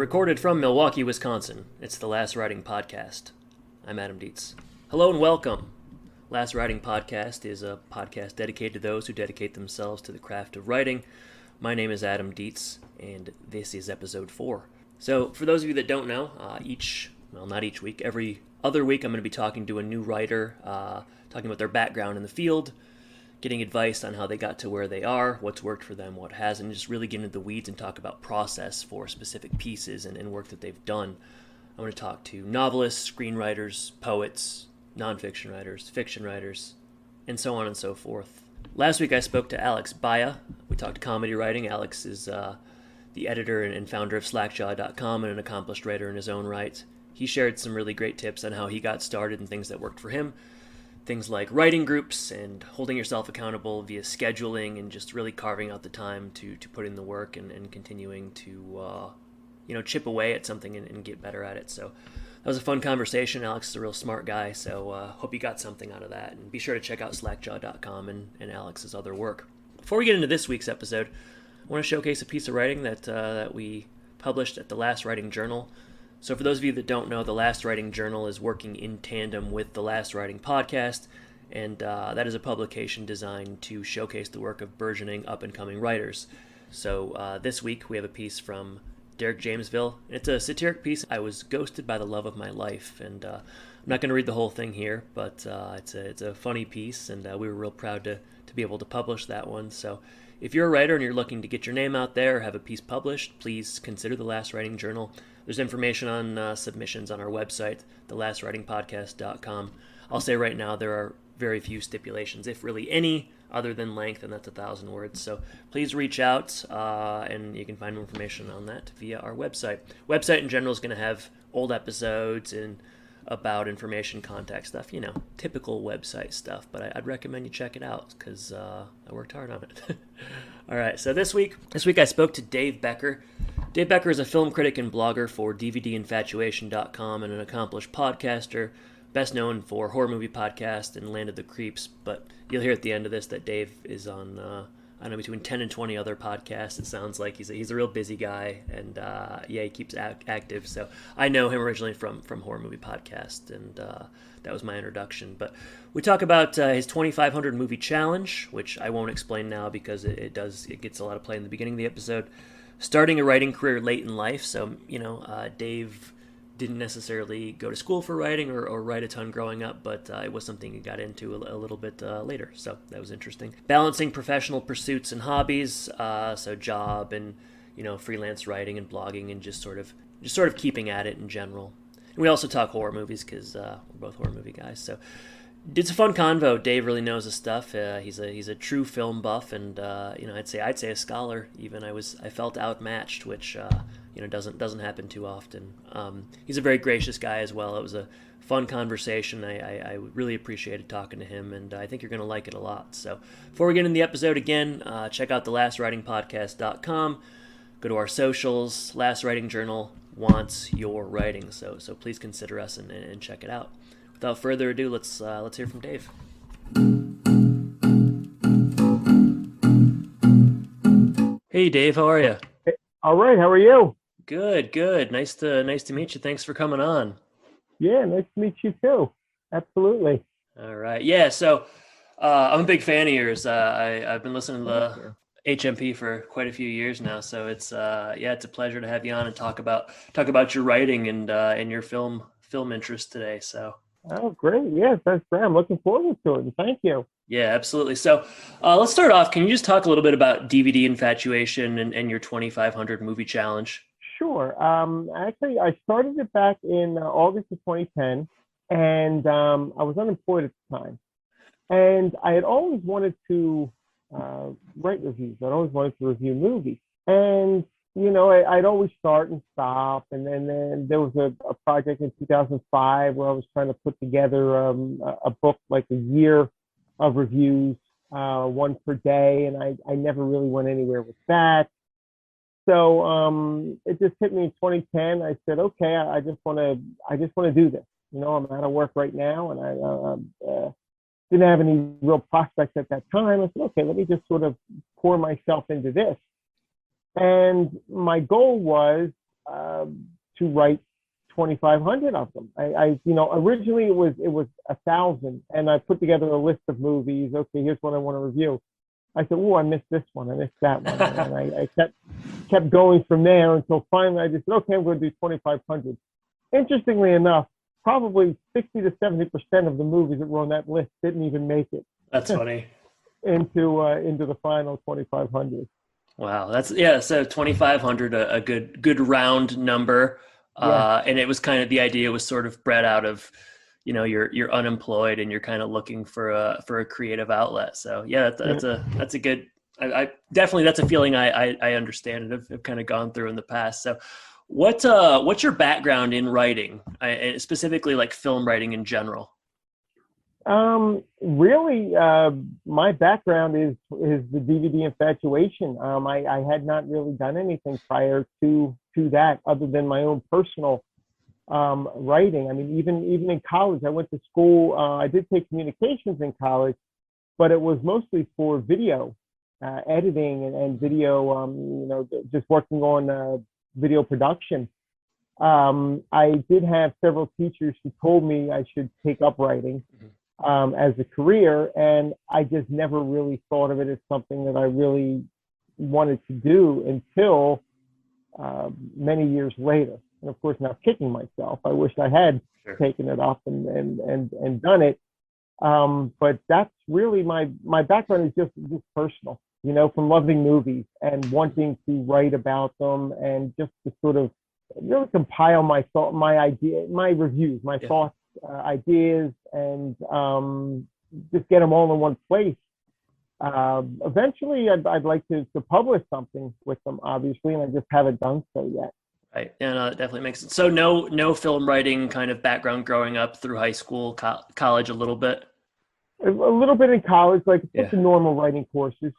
Recorded from Milwaukee, Wisconsin, it's the Last Writing Podcast. I'm Adam Dietz. Hello and welcome. Last Writing Podcast is a podcast dedicated to those who dedicate themselves to the craft of writing. My name is Adam Dietz, and this is episode 4. So, for those of you that don't know, not each week, every other week I'm going to be talking to a new writer, talking about their background in the field, getting advice on how they got to where they are, what's worked for them, what hasn't, just really get into the weeds and talk about process for specific pieces and work that they've done. I want to talk to novelists, screenwriters, poets, nonfiction writers, fiction writers, and so on and so forth. Last week I spoke to Alex Baya. We talked comedy writing. Alex is the editor and founder of slackjaw.com and an accomplished writer in his own right. He shared some really great tips on how he got started and things that worked for him. Things like writing groups and holding yourself accountable via scheduling and just really carving out the time to put in the work and continuing to chip away at something and get better at it. So that was a fun conversation. Alex is a real smart guy, so hope you got something out of that. And be sure to check out slackjaw.com and Alex's other work. Before we get into this week's episode, I want to showcase a piece of writing that we published at the Last Writing Journal. So for those of you that don't know, the Last Writing Journal is working in tandem with the Last Writing Podcast, and that is a publication designed to showcase the work of burgeoning up-and-coming writers. So this week we have a piece from Derek Jamesville. It's a satiric piece. I was ghosted by the love of my life, and I'm not going to read the whole thing here, but it's a funny piece, and we were real proud to be able to publish that one. So if you're a writer and you're looking to get your name out there or have a piece published, please consider the Last Writing Journal. There's information on submissions on our website, thelastwritingpodcast.com. I'll say right now there are very few stipulations, if really any, other than length, and that's 1,000 words. So please reach out, and you can find more information on that via our website. Website in general is going to have old episodes and about information, contact stuff, typical website stuff. But I'd recommend you check it out because I worked hard on it. All right, so this week I spoke to Dave Becker. Dave Becker is a film critic and blogger for DVD Infatuation.com and an accomplished podcaster, best known for Horror Movie Podcast and Land of the Creeps. But you'll hear at the end of this that Dave is on, between 10 and 20 other podcasts. It sounds like he's a real busy guy, and he keeps active. So I know him originally from Horror Movie Podcast, and that was my introduction. But we talk about his 2,500 movie challenge, which I won't explain now because it gets a lot of play in the beginning of the episode. Starting a writing career late in life, so Dave didn't necessarily go to school for writing or write a ton growing up, but it was something he got into a little bit later, so that was interesting. Balancing professional pursuits and hobbies, so job and freelance writing and blogging, and just sort of keeping at it in general. And we also talk horror movies because we're both horror movie guys, so it's a fun convo. Dave really knows his stuff. He's a true film buff, and I'd say a scholar. Even I felt outmatched, which doesn't happen too often. He's a very gracious guy as well. It was a fun conversation. I really appreciated talking to him, and I think you're going to like it a lot. So before we get into the episode again, check out thelastwritingpodcast.com. Go to our socials. Last Writing Journal wants your writing, so please consider us and check it out. Without further ado, let's hear from Dave. Hey, Dave, how are you? Hey, all right, how are you? Good. Nice to meet you. Thanks for coming on. Yeah, nice to meet you too. Absolutely. All right. Yeah. So I'm a big fan of yours. I've been listening to the HMP for quite a few years now. So it's a pleasure to have you on and talk about your writing and your film interest today. So. Oh, great. Yes, that's great. I'm looking forward to it. And thank you. Yeah, absolutely. So let's start off. Can you just talk a little bit about DVD Infatuation and your 2,500 movie challenge? Sure. Actually, I started it back in August of 2010, and I was unemployed at the time. And I had always wanted to write reviews. I'd always wanted to review movies. And I'd always start and stop. And then there was a project in 2005 where I was trying to put together a book, like a year of reviews, one per day. And I never really went anywhere with that. So it just hit me in 2010. I said, okay, I just want to do this. I'm out of work right now, and I didn't have any real prospects at that time. I said, okay, let me just sort of pour myself into this. And my goal was to write 2,500 of them. Originally it was 1,000, and I put together a list of movies. Okay, here's what I want to review. I said, oh, I missed this one, I missed that one, and I kept going from there until finally I just said, okay, I'm going to do 2,500. Interestingly enough, probably 60 to 70% of the movies that were on that list didn't even make it. That's funny. into the final 2,500. Wow, so 2,500, a good round number. Yeah. And it was kind of, the idea was sort of bred out of, you're unemployed and you're kind of looking for a creative outlet. So yeah, that's a good, I definitely, that's a feeling I understand and have kind of gone through in the past. So what's your background in writing, specifically like film writing in general? Really, my background is the DVD Infatuation. I had not really done anything prior to that other than my own personal writing. I mean, even in college, I went to school. I did take communications in college, but it was mostly for video editing and video. Just working on video production. I did have several teachers who told me I should take up writing as a career, and I just never really thought of it as something that I really wanted to do until many years later. And of course, now kicking myself, I wish I had taken it up and done it. But that's really my background is just personal, from loving movies and wanting to write about them, and just to sort of really compile my reviews, my thoughts, ideas, and just get them all in one place. Eventually, I'd like to publish something with them, obviously, and I just haven't done so yet. Right. Yeah, no, that definitely makes sense. So no film writing kind of background growing up through high school, college, a little bit? A little bit in college, like just the normal writing courses.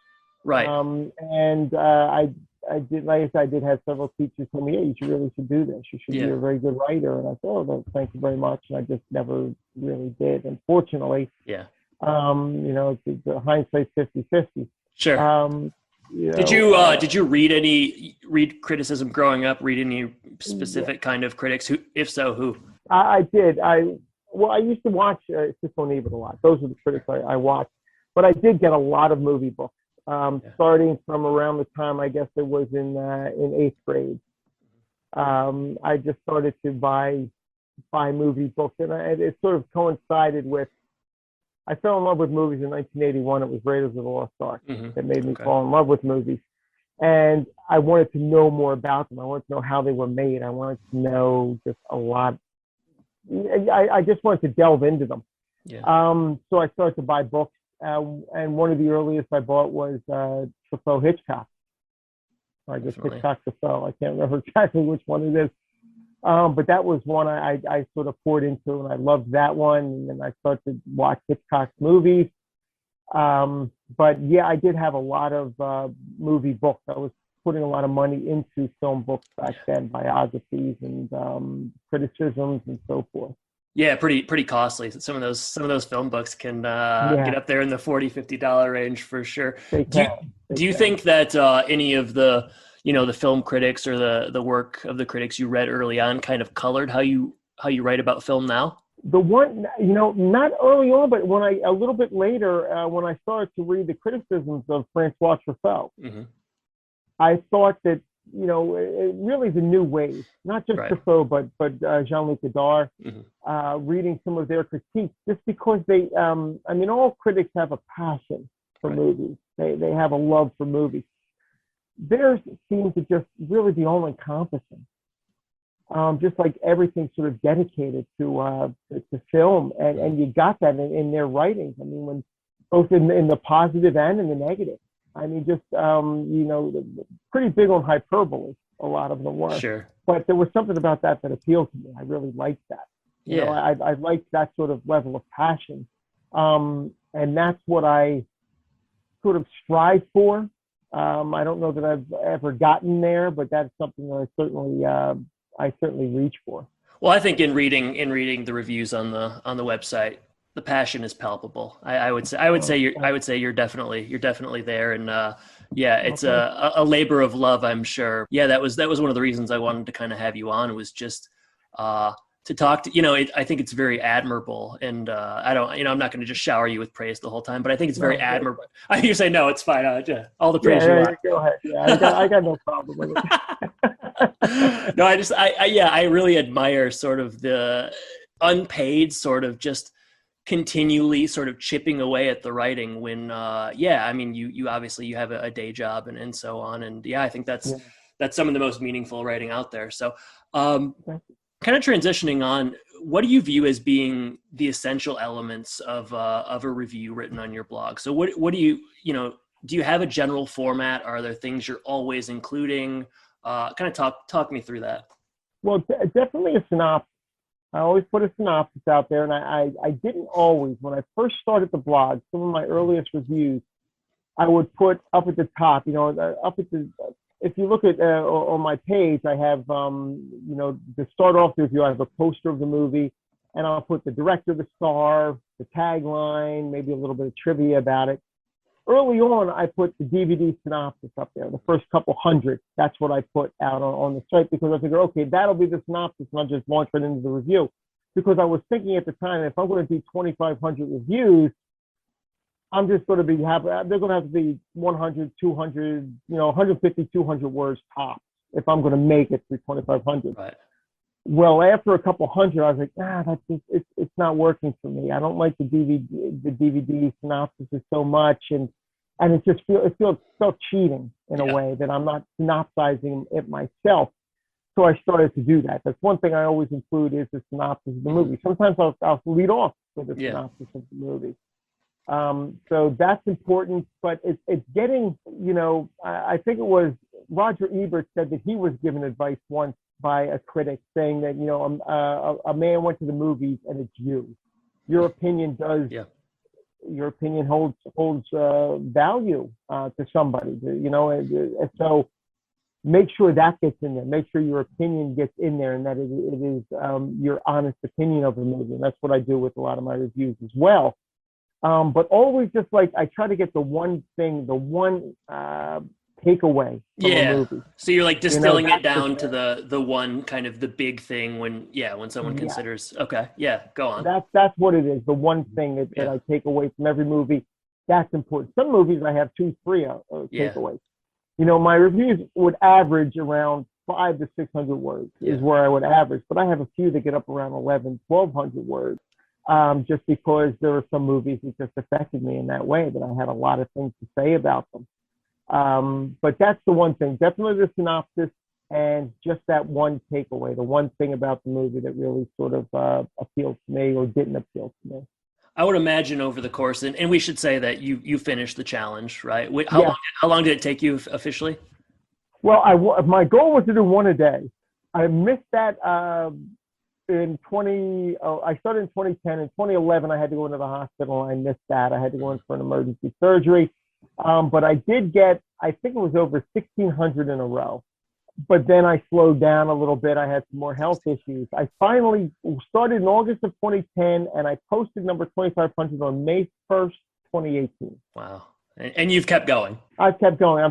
Right. And I did, like I said, I did have several teachers tell me, "Hey, you should do this. You should be a very good writer." And I said, "Oh, well, thank you very much." And I just never really did. Unfortunately. Yeah. The hindsight's 50-50. Sure. Did you read criticism growing up? Read any specific kind of critics? Who, if so, who? I did. I used to watch Cisco and Ebert a lot. Those are the critics I watched. But I did get a lot of movie books, starting from around the time I guess it was in 8th grade. I just started to buy movie books, and it sort of coincided with. I fell in love with movies in 1981. It was Raiders of the Lost Ark that made me fall in love with movies. And I wanted to know more about them. I wanted to know how they were made. I wanted to know just a lot. I just wanted to delve into them. Yeah. So I started to buy books. And one of the earliest I bought was Truffaut Hitchcock. I guess Hitchcock Truffaut. I can't remember exactly which one it is. But that was one I sort of poured into, and I loved that one. And then I started to watch Hitchcock's movies. But yeah, I did have a lot of movie books. I was putting a lot of money into film books back then, biographies and criticisms and so forth. Yeah, pretty costly. Some of those film books can get up there in the $40-$50 range for sure. Do you think that any of the the film critics or the work of the critics you read early on kind of colored how you write about film now? The one, not early on, but a little bit later, when I started to read the criticisms of Francois Truffaut, I thought that, really the new wave, not just Truffaut, but Jean-Luc Godard, reading some of their critiques, just because they, all critics have a passion for movies. They have a love for movies. Theirs seemed to just really be all encompassing. Just like everything sort of dedicated to film, and you got that in their writings. I mean, when both in the positive and in the negative. I mean, just pretty big on hyperbole. A lot of them were. Sure. But there was something about that appealed to me. I really liked that. I liked that sort of level of passion, and that's what I sort of strive for. I don't know that I've ever gotten there, but that's something that I certainly reach for. Well, I think in reading the reviews on the website, The passion is palpable. I would say you're definitely there. And yeah, it's Okay. a labor of love, I'm sure. Yeah, that was one of the reasons I wanted to kind of have you on, was just uh, to talk to, I think it's very admirable. And I don't, I'm not going to just shower you with praise the whole time, but I think it's very No, admirable. You say, no, it's fine. All the praise you yeah, want. go ahead. Yeah, I got no problem with it. No, I really admire sort of the unpaid sort of just continually sort of chipping away at the writing when I mean you obviously you have a day job and so on, and yeah, I think Yeah, that's some of the most meaningful writing out there. So um thank you. kind of transitioning on, what do you view as being the essential elements of a review written on your blog? So what do do you have a general format? Are there things you're always including? Kind of talk me through that. Well, definitely a synopsis. I always put a synopsis out there, and I didn't always. When I first started the blog, some of my earliest reviews, I would put up at the top, up at the, if you look at on my page, I have, to start off the review, I have a poster of the movie, and I'll put the director, the star, the tagline, maybe a little bit of trivia about it. Early on, I put the DVD synopsis up there, the first couple hundred. That's what I put out on the site, because I figured, okay, that'll be the synopsis, and I'll just launch it into the review. Because I was thinking at the time, if I'm going to do 2,500 reviews, I'm just going to be happy. They're going to have to be 100, 200, 150, 200 words top if I'm going to make it through 2,500. Right. Well, after a couple hundred, I was like, that's just, it's not working for me. I don't like the DVD synopsis so much, and it felt cheating in a way that I'm not synopsizing it myself. So I started to do that. That's one thing I always include, is the synopsis of the movie. Sometimes I'll lead off with the synopsis of the movie. So that's important, but it's getting, I think it was Roger Ebert said that he was given advice once by a critic saying that, a man went to the movies and it's you. Your opinion does, your opinion holds value to somebody, and so make sure that gets in there. Make sure your opinion gets in there, and that it is your honest opinion of the movie. And that's what I do with a lot of my reviews as well. But always just like, I try to get the one thing, the one takeaway from a movie. So you're like distilling it down to the one kind of the big thing when someone considers, okay, go on. That's what it is. The one thing that I take away from every movie. That's important. Some movies I have 2, 3 takeaways. My reviews would average around 500 to 600 words is where I would average, but I have a few that get up around 11, 1,200 words. Just because there were some movies that just affected me in that way, that I had a lot of things to say about them. But that's the one thing, definitely the synopsis, and just that one takeaway, the one thing about the movie that really sort of appealed to me or didn't appeal to me. I would imagine over the course, and we should say that you finished the challenge, right? How long did it take you officially? Well, my goal was to do one a day. I missed that I started in 2010. In 2011, I had to go into the hospital. I missed that. I had to go in for an emergency surgery. But I did get, I think it was over 1,600 in a row. But then I slowed down a little bit. I had some more health issues. I finally started in August of 2010, and I posted number 2,500 on May 1st, 2018. Wow. And you've kept going. I've kept going.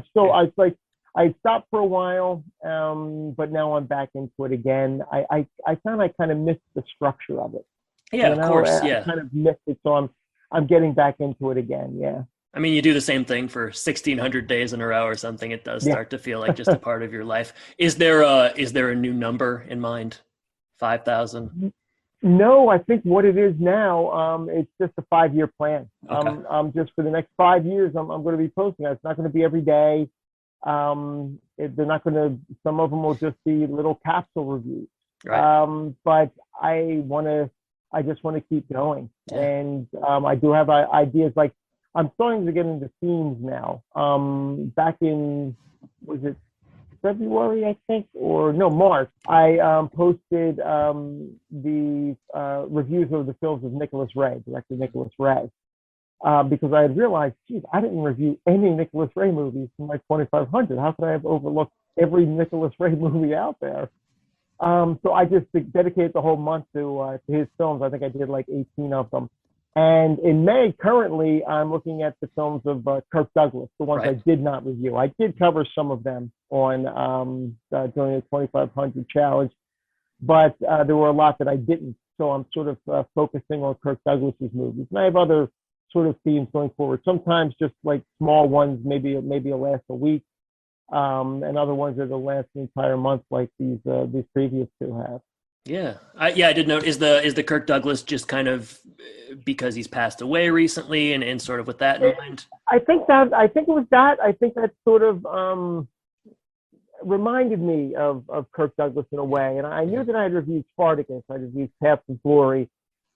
I stopped for a while, but now I'm back into it again. I kind of missed the structure of it. Yeah, of course. I kind of missed it, so I'm getting back into it again. Yeah. I mean, you do the same thing for 1,600 days in a row or something. It does start to feel like just a part of your life. Is there a new number in mind? 5,000? No, I think what it is now, it's just a 5-year plan. Okay. Just for the next 5 years, I'm going to be posting. It's not going to be every day. They're not going to, some of them will just be little capsule reviews. Right. But I just want to keep going. Yeah. And I do have ideas, like I'm starting to get into themes now. Back in, was it February, I think, or no, March, I posted the reviews of the films of Nicholas Ray, director Nicholas Ray. Because I had realized, geez, I didn't review any Nicholas Ray movies from my 2,500. How could I have overlooked every Nicholas Ray movie out there? So I just dedicated the whole month to his films. I think I did like 18 of them. And in May, currently, I'm looking at the films of Kirk Douglas, the ones I Right. did not review. I did cover some of them on during the 2500 challenge, but there were a lot that I didn't. So I'm sort of focusing on Kirk Douglas's movies. And I have other sort of themes going forward. Sometimes just like small ones, maybe will last a week, and other ones that will last the entire month, like these previous two have. Yeah, I did note. Is the Kirk Douglas just kind of because he's passed away recently, and sort of with that in mind? I think it was that. I think that sort of reminded me of Kirk Douglas in a way. And I knew that I had reviewed Spartacus, I reviewed Paths of Glory,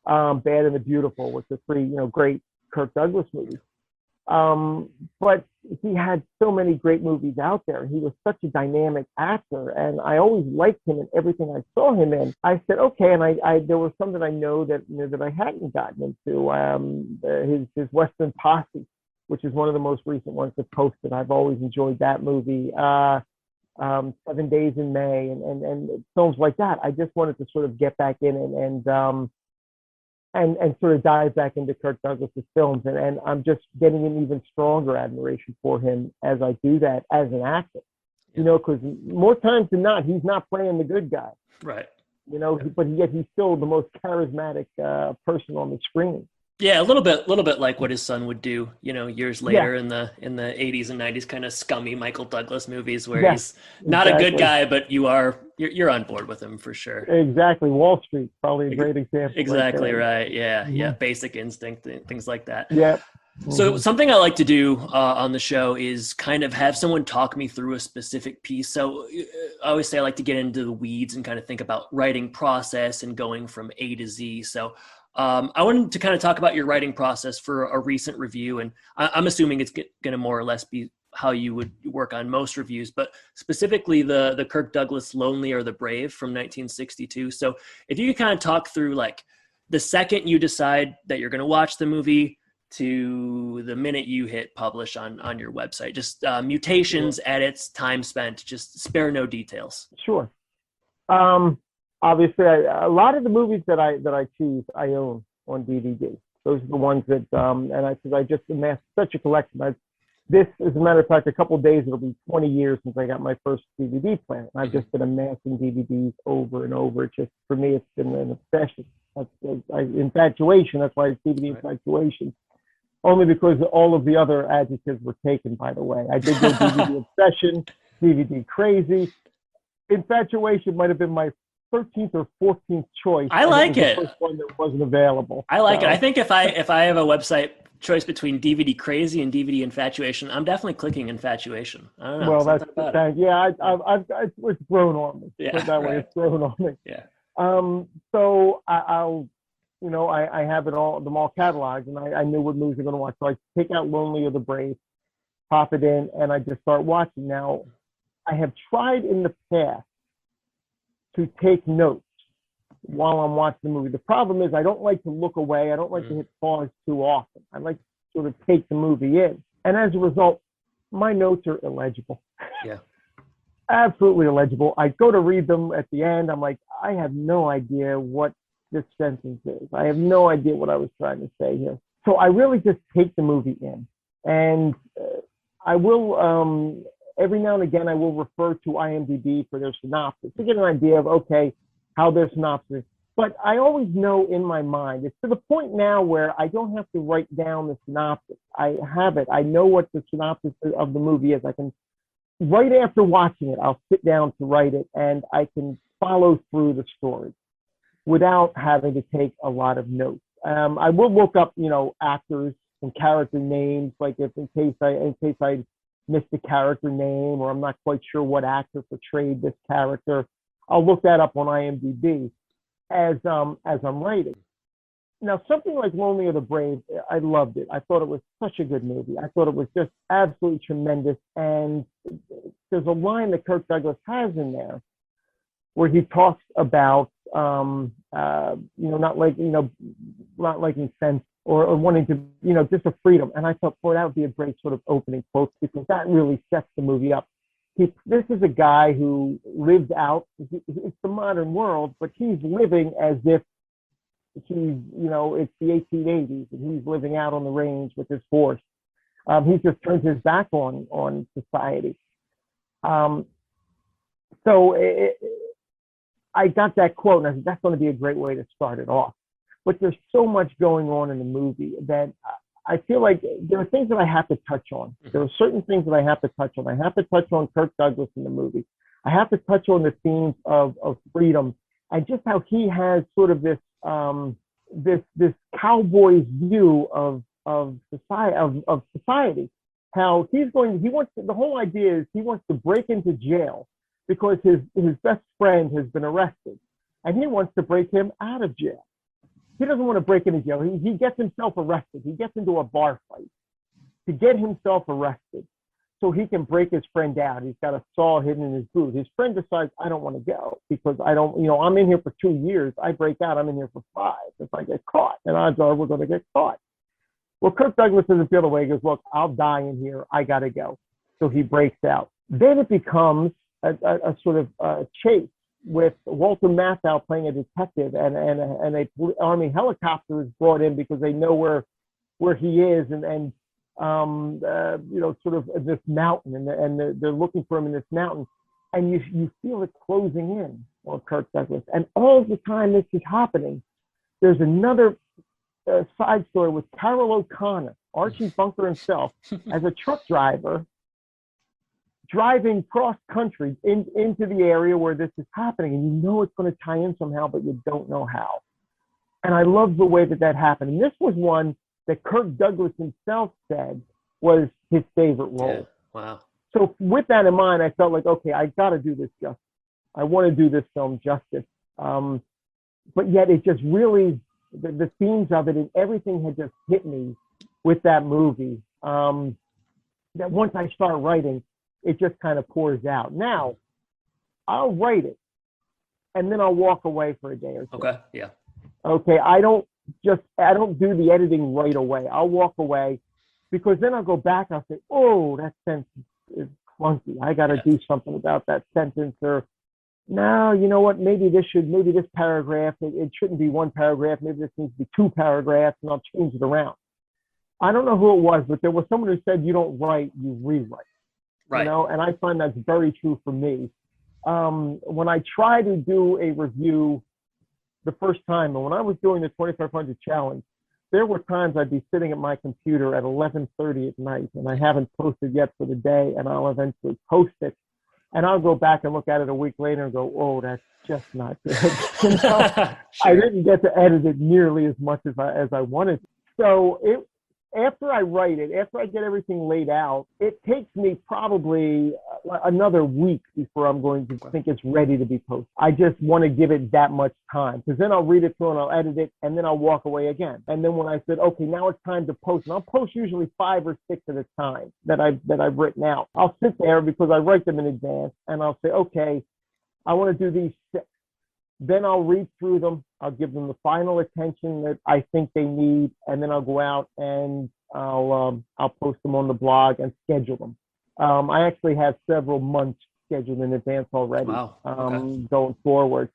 Bad and the Beautiful, which are three great Kirk Douglas movies. But he had so many great movies out there. He was such a dynamic actor, and I always liked him in everything I saw him in. I said, okay, and I there was some that I know that I hadn't gotten into. His Western Posse, which is one of the most recent ones that posted. I've always enjoyed that movie. 7 Days in May, and films like that. I just wanted to sort of get back in and sort of dive back into Kirk Douglas's films, and I'm just getting an even stronger admiration for him as I do that as an actor. Because more times than not, he's not playing the good guy. Right. But yet he's still the most charismatic person on the screen. Yeah, a little bit like what his son would do, years later in the 80s and 90s, kind of scummy Michael Douglas movies where he's not a good guy, but you're on board with him for sure. Exactly. Wall Street, probably a great example. Exactly right. Yeah. Mm-hmm. Yeah. Basic Instinct, things like that. Yeah. Mm-hmm. So something I like to do on the show is kind of have someone talk me through a specific piece. So I always say I like to get into the weeds and kind of think about writing process and going from A to Z. So I wanted to kind of talk about your writing process for a recent review, and I'm assuming it's going to more or less be how you would work on most reviews, but specifically the Kirk Douglas Lonely or the Brave from 1962. So if you could kind of talk through like the second you decide that you're going to watch the movie to the minute you hit publish on your website, just mutations, edits, time spent, just spare no details. Sure. Obviously, a lot of the movies that I choose, I own on DVD. Those are the ones that, because I just amassed such a collection. As a matter of fact, a couple of days, it'll be 20 years since I got my first DVD player. And I've just been amassing DVDs over and over. It's just, for me, it's been an obsession. Infatuation, that's why it's DVD Infatuation. Only because all of the other adjectives were taken, by the way. I did go DVD Obsession, DVD Crazy. Infatuation might have been my 13th or 14th choice. I like it. The first one that wasn't available. I like it. I think if I have a website choice between DVD Crazy and DVD Infatuation, I'm definitely clicking Infatuation. I don't know. Well, that's the thing. Yeah, it's grown on me. Yeah, put it that way, it's grown on me. Yeah. So I have them all cataloged, and I knew what movies I'm going to watch. So I take out Lonely or the Brave, pop it in, and I just start watching. Now, I have tried in the past to take notes while I'm watching the movie. The problem is I don't like to look away. I don't like to hit pause too often. I like to sort of take the movie in. And as a result, my notes are illegible. Yeah. Absolutely illegible. I go to read them at the end. I'm like, I have no idea what this sentence is. I have no idea what I was trying to say here. So I really just take the movie in. And I will... every now and again, I will refer to IMDb for their synopsis to get an idea of, okay, how their synopsis. But I always know in my mind, it's to the point now where I don't have to write down the synopsis. I have it. I know what the synopsis of the movie is. I can, right after watching it, I'll sit down to write it, and I can follow through the story without having to take a lot of notes. I will look up, actors and character names, like in case I missed the character name, or I'm not quite sure what actor portrayed this character. I'll look that up on IMDb as I'm writing. Now, something like Lonely or the Brave, I loved it. I thought it was such a good movie. I thought it was just absolutely tremendous. And there's a line that Kirk Douglas has in there where he talks about not liking sense or wanting to, just a freedom. And I thought, boy, that would be a great sort of opening quote, because that really sets the movie up. This is a guy who lived out, it's the modern world, but he's living as if it's the 1880s and he's living out on the range with his horse. He's just turned his back on society. I got that quote, and I said, that's going to be a great way to start it off. But there's so much going on in the movie that I feel like there are things that I have to touch on. There are certain things that I have to touch on. I have to touch on Kirk Douglas in the movie. I have to touch on the themes of freedom and just how he has sort of this cowboy's view of society. How the whole idea is he wants to break into jail because his best friend has been arrested, and he wants to break him out of jail. He doesn't want to break into jail. He gets himself arrested. He gets into a bar fight to get himself arrested so he can break his friend out. He's got a saw hidden in his boot. His friend decides, I don't want to go because I'm in here for 2 years. I break out. I'm in here for 5. If I get caught, and odds are we're going to get caught. Well, Kirk Douglas doesn't feel the way. He goes, look, I'll die in here. I got to go. So he breaks out. Then it becomes a sort of chase with Walter Matthau playing a detective, and a Army helicopter is brought in because they know where he is, and sort of this mountain, and they're looking for him in this mountain, and you feel it closing in on Kirk Douglas. And all the time this is happening, there's another side story with Carroll O'Connor, Archie Bunker himself, as a truck driver, driving cross country into the area where this is happening, and you know it's going to tie in somehow, but you don't know how. And I love the way that happened. And this was one that Kirk Douglas himself said was his favorite role. Yeah. Wow. So with that in mind, I felt like, okay, I got to do this justice. I want to do this film justice. But yet it just really, the themes of it and everything had just hit me with that movie. That once I start writing, it just kind of pours out. Now, I'll write it, and then I'll walk away for a day or two. Okay, yeah. Okay, I don't do the editing right away. I'll walk away, because then I'll go back, I'll say, oh, that sentence is clunky. I got to do something about that sentence. Or, no, you know what, maybe this paragraph, it shouldn't be one paragraph. Maybe this needs to be 2 paragraphs, and I'll change it around. I don't know who it was, but there was someone who said, you don't write, you rewrite. Right. And I find that's very true for me. When I try to do a review the first time, and when I was doing the 2500 challenge, there were times I'd be sitting at my computer at 11:30 at night, and I haven't posted yet for the day, and I'll eventually post it, and I'll go back and look at it a week later and go, oh, that's just not good. Sure. I didn't get to edit it nearly as much as I wanted. So after I write it, after I get everything laid out, it takes me probably another week before I'm going to think it's ready to be posted. I just want to give it that much time, because then I'll read it through and I'll edit it, and then I'll walk away again. And then when I said, okay, now it's time to post, and I'll post usually 5 or 6 at a time that I've written out. I'll sit there because I write them in advance, and I'll say, okay, I want to do these 6. Then I'll read through them. I'll give them the final attention that I think they need, and then I'll go out and I'll post them on the blog and schedule them. I actually have several months scheduled in advance already. Wow. Okay. Going forward.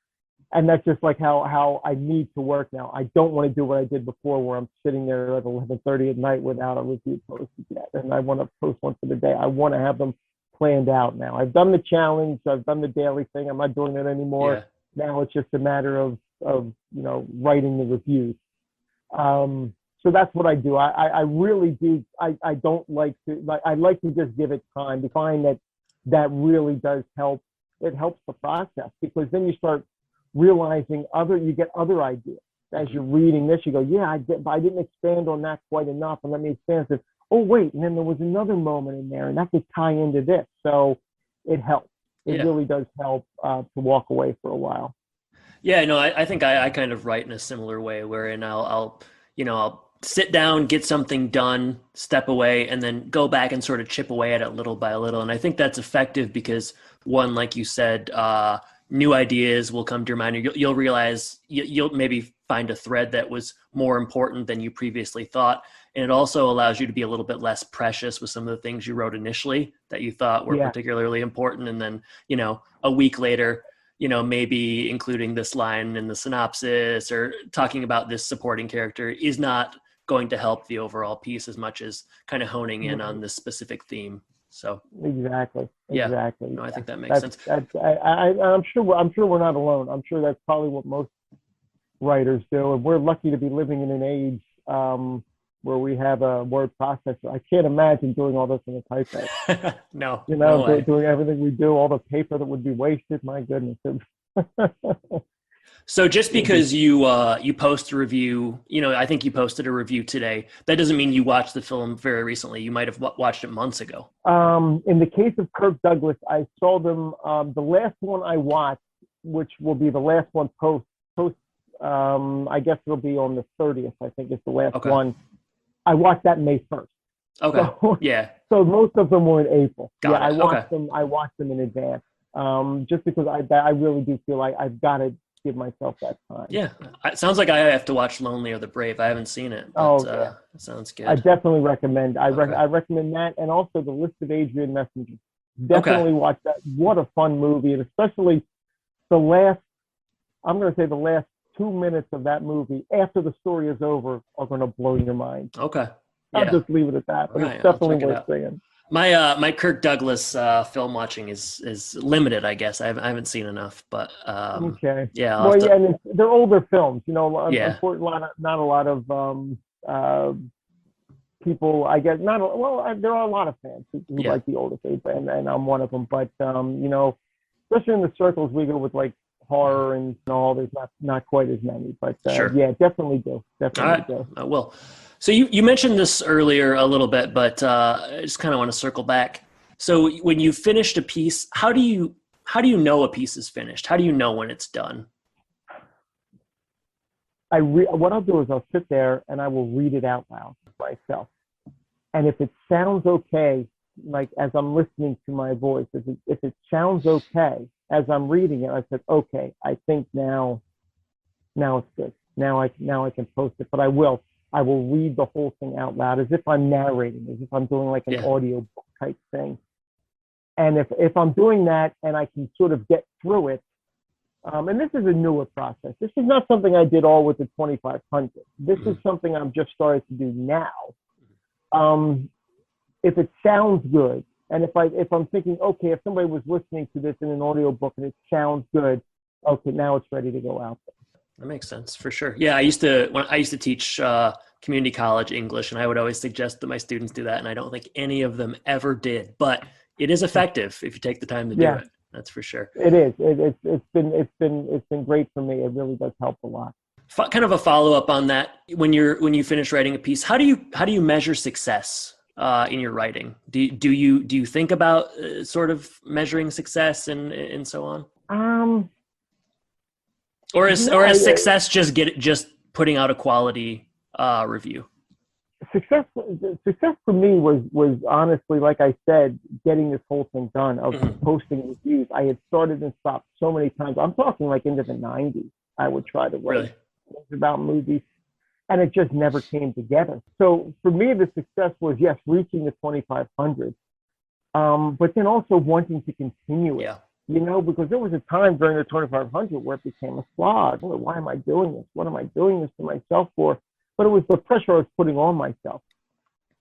And that's just like how I need to work now. I don't want to do what I did before, where I'm sitting there at 11:30 at night without a review posted yet. And I want to post one for the day. I want to have them planned out now. I've done the challenge. I've done the daily thing. I'm not doing it anymore. Yeah. Now it's just a matter of writing the reviews. So that's what I do. I really do. I don't like to. I like to just give it time to find that really does help. It helps the process, because then you start realizing you get other ideas as you're reading this. You go, yeah, I didn't expand on that quite enough, and let me expand it. Oh wait, and then there was another moment in there, and that could tie into this. So it helps. It really does help to walk away for a while. Yeah, no, I think I kind of write in a similar way, wherein I'll sit down, get something done, step away, and then go back and sort of chip away at it little by little. And I think that's effective because, one, like you said, new ideas will come to your mind. You'll realize you'll maybe find a thread that was more important than you previously thought. And it also allows you to be a little bit less precious with some of the things you wrote initially that you thought were particularly important. And then, a week later, maybe including this line in the synopsis or talking about this supporting character is not going to help the overall piece as much as kind of honing in on this specific theme. So exactly. No, I think that makes sense. I'm sure we're not alone. I'm sure that's probably what most writers do, and we're lucky to be living in an age where we have a word processor. I can't imagine doing all this in a typewriter. No, doing everything we do, all the paper that would be wasted. My goodness. So just because you post a review, I think you posted a review today, that doesn't mean you watched the film very recently. You might have watched it months ago. In the case of Kirk Douglas, I saw them. The last one I watched, which will be the last one post. I guess it'll be on the 30th. I think it's the last one. I watched that May 1st. Okay. So, yeah. So most of them were in April. I watched them. I watched them in advance. Just because I really do feel like I've got to give myself that time. Yeah. It sounds like I have to watch Lonely or the Brave. I haven't seen it. But, it sounds good. I definitely recommend. I recommend that, and also The List of Adrian Messenger. Definitely watch that. What a fun movie, and especially the last 2 minutes of that movie after the story is over are going to blow your mind. Okay. I'll just leave it at that, but it's definitely worth seeing. My Kirk Douglas film watching is limited, I guess. I haven't seen enough, but okay. Yeah. And they're older films, Unfortunately, not a lot of people. I guess there are a lot of fans who like the older films, and I'm one of them. But especially in the circles we go with like horror and all, there's not quite as many. But sure. Yeah, definitely do. I will. So you mentioned this earlier a little bit, but I just kind of want to circle back. So when you finished a piece, how do you know a piece is finished? How do you know when it's done? What I'll do is I'll sit there and I will read it out loud myself. And if it sounds okay, like as I'm listening to my voice, if it sounds okay as I'm reading it, I said, okay, I think now it's good. Now I can post it, but I will read the whole thing out loud as if I'm narrating, as if I'm doing like an audio book type thing. And if I'm doing that and I can sort of get through it, and this is a newer process. This is not something I did all with the 2500. This is something I'm just starting to do now. If it sounds good, and if I'm thinking, okay, if somebody was listening to this in an audio book and it sounds good, okay, now it's ready to go out there. That makes sense for sure. Yeah, I used to teach community college English, and I would always suggest that my students do that, and I don't think any of them ever did. But it is effective if you take the time to do it. That's for sure. It is. It's been great for me. It really does help a lot. Kind of a follow up on that. When you finish writing a piece, how do you measure success in your writing? Do you think about sort of measuring success and so on? Or is success just putting out a quality review? Success for me was honestly, like I said, getting this whole thing done of posting reviews. I had started and stopped so many times. I'm talking like into the 90s. I would try to write about movies, and it just never came together. So for me, the success was, yes, reaching the 2,500, but then also wanting to continue it. Yeah. Because there was a time during the 2,500 where it became a slog. Why am I doing this? What am I doing this to myself for? But it was the pressure I was putting on myself.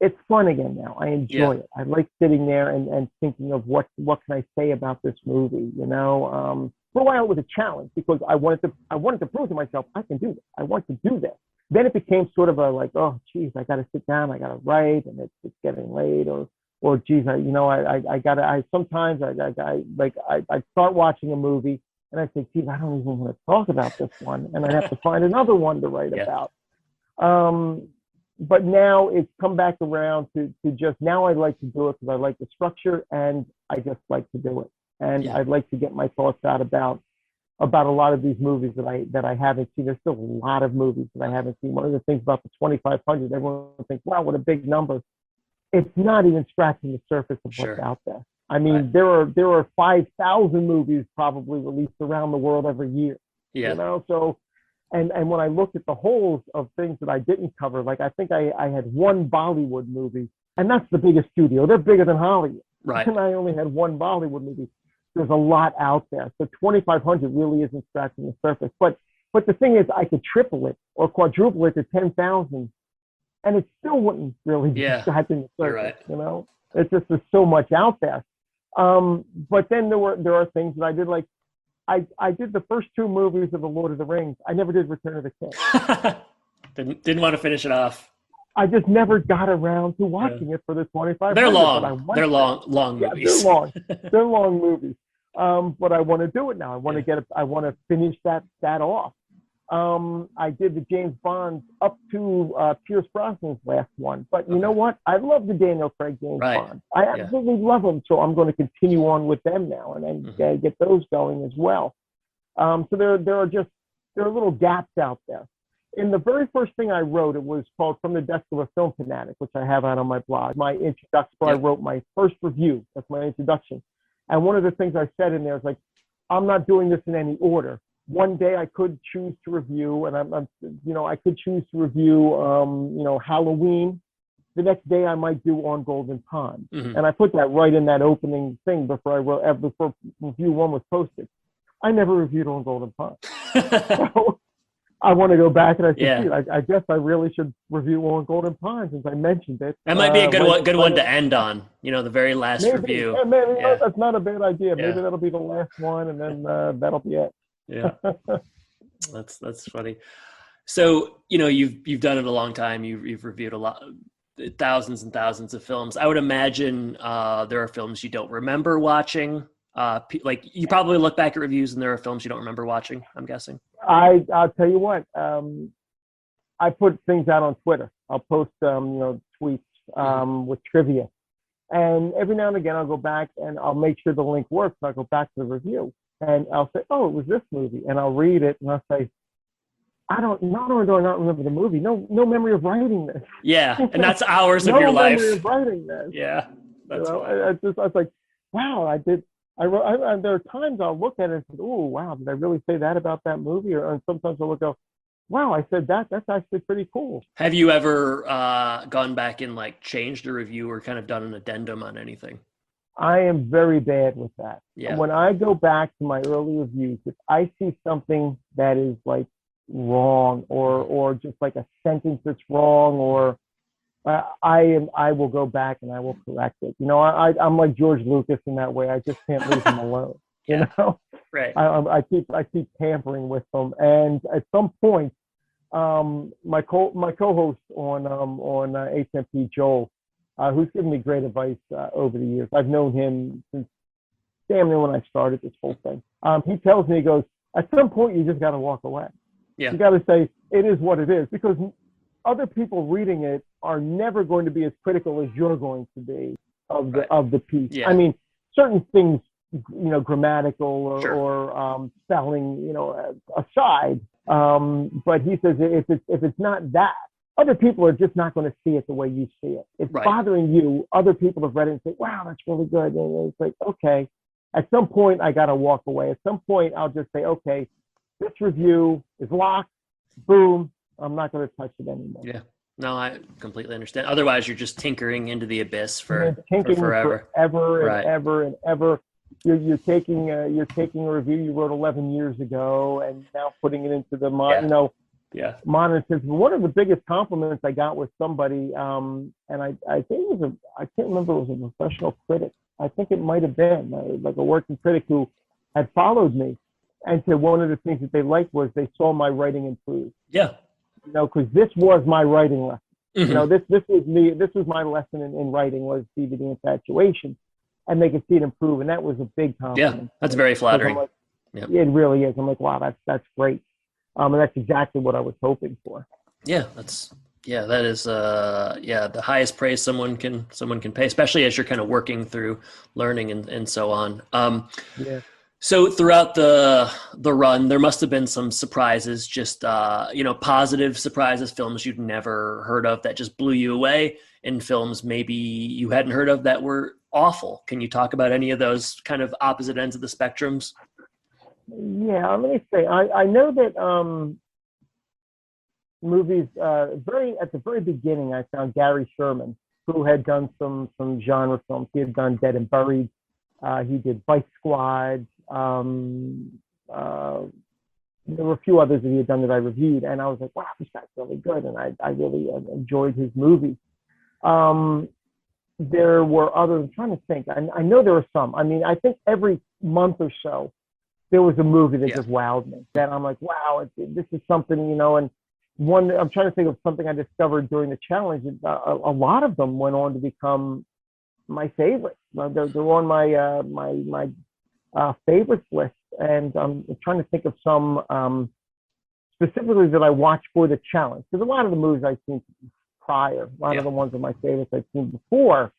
It's fun again now. I enjoy it. I like sitting there and thinking of what can I say about this movie. For a while it was a challenge because I wanted to prove to myself I can do this. I want to do this. Then it became sort of a like, oh geez, I got to sit down. I got to write, and it's getting late, or geez, I sometimes I start watching a movie and I say, geez, I don't even want to talk about this one, and I have to find another one to write about. But now it's come back around to just, now I like to do it because I like the structure and I just like to do it. And I'd like to get my thoughts out about a lot of these movies that I haven't seen. There's still a lot of movies that I haven't seen. One of the things about the 2,500, everyone thinks, wow, what a big number. It's not even scratching the surface of what's out there. I mean, there are 5,000 movies probably released around the world every year. Yeah. So, and when I looked at the holes of things that I didn't cover, like I think I had one Bollywood movie, and that's the biggest studio. They're bigger than Hollywood. Right. And I only had one Bollywood movie. there's a lot out there. So 2,500 really isn't scratching the surface. But the thing is, I could triple it or quadruple it to 10,000, and it still wouldn't really be scratching the surface. Right. You know, it's just there's so much out there. But then there are things that I did, like I did the first 2 movies of the Lord of the Rings. I never did Return of the King. Didn't want to finish it off. I just never got around to watching it for the 2,500. They're long. They're long movies. They're long. They're long movies. But I want to do it now. I want to finish that off. I did the James Bond up to Pierce Brosnan's last one. But you know what? I love the Daniel Craig James Bond. I absolutely love them. So I'm going to continue on with them now and then get those going as well. So there are little gaps out there. In the very first thing I wrote, it was called From the Desk of a Film Fanatic, which I have out on my blog. My introduction, I wrote my first review. That's my introduction. And one of the things I said in there is like, I'm not doing this in any order. One day I could choose to review, and I could choose to review, Halloween. The next day I might do On Golden Pond. And I put that right in that opening thing before review 1 was posted. I never reviewed On Golden Pond. So, I want to go back and I said, I guess I really should review On Golden Pond since I mentioned it. That might be a good one to end on. The very last review. Maybe that's not a bad idea. Maybe that'll be the last one, and then that'll be it. Yeah, that's funny. So you've done it a long time. You've reviewed a lot, thousands and thousands of films. I would imagine there are films you don't remember watching. Like you probably look back at reviews and there are films you don't remember watching, I'm guessing. I'll tell you what, I put things out on Twitter. I'll post, tweets with trivia. And every now and again, I'll go back and I'll make sure the link works. I'll go back to the review and I'll say, oh, it was this movie. And I'll read it and I'll say, not only do I not remember the movie, no memory of writing this. Yeah, and that's hours of your life. No memory of writing this. Yeah, that's I was like, wow, I did. There are times I'll look at it and say, oh, wow, did I really say that about that movie? And sometimes I'll go, wow, I said that. That's actually pretty cool. Have you ever gone back and changed a review or kind of done an addendum on anything? I am very bad with that. Yeah. When I go back to my early reviews, if I see something that is wrong or just a sentence that's wrong or I will go back and I will correct it. I'm like George Lucas in that way. I just can't leave him alone. Right. I keep tampering with them, and at some point, my co-host on HMP, Joel, who's given me great advice over the years. I've known him since damn near when I started this whole thing. He tells me, he goes, at some point you just got to walk away. Yeah. You got to say it is what it is, because other people reading it are never going to be as critical as you're going to be of the piece. Yeah. I mean, certain things, grammatical or spelling, aside. But he says if it's not that, other people are just not going to see it the way you see it. It's bothering you. Other people have read it and say, wow, that's really good. And it's like, okay. At some point, I got to walk away. At some point, I'll just say, okay, this review is locked. Boom. I'm not going to touch it anymore. Yeah. No, I completely understand. Otherwise, you're just tinkering into the abyss for forever. Ever and ever. You're taking a review you wrote 11 years ago and now putting it into the monitors. One of the biggest compliments I got was somebody, and I think it was I can't remember, it was a professional critic. I think it might have been a working critic who had followed me, and said one of the things that they liked was they saw my writing improve. Yeah. Because this was my writing lesson. Mm-hmm. This was me. This was my lesson in writing, was DVD Infatuation, and they could see it improve, and that was a big compliment. Yeah, that's very flattering. It really is. I'm like, wow, that's great, and that's exactly what I was hoping for. Yeah, that is the highest praise someone can pay, especially as you're kind of working through learning and so on. Yeah. So throughout the run, there must have been some surprises, just, positive surprises, films you'd never heard of that just blew you away, and films maybe you hadn't heard of that were awful. Can you talk about any of those kind of opposite ends of the spectrums? Yeah, let me say, I know that movies, at the very beginning, I found Gary Sherman, who had done some genre films. He had done Dead and Buried. He did Vice Squad. There were a few others that he had done that I reviewed, and I was like, wow, this guy's really good, and I really enjoyed his movies. There were others. I'm trying to think. I know there were some. I mean, I think every month or so, there was a movie that just wowed me. That I'm like, wow, this is something, and one, I'm trying to think of something I discovered during the challenge. A lot of them went on to become my favorites. They're on my favorites list, and I'm trying to think of some specifically that I watched for the challenge, because a lot of the movies I've seen prior, a lot of the ones of my favorites I've seen before.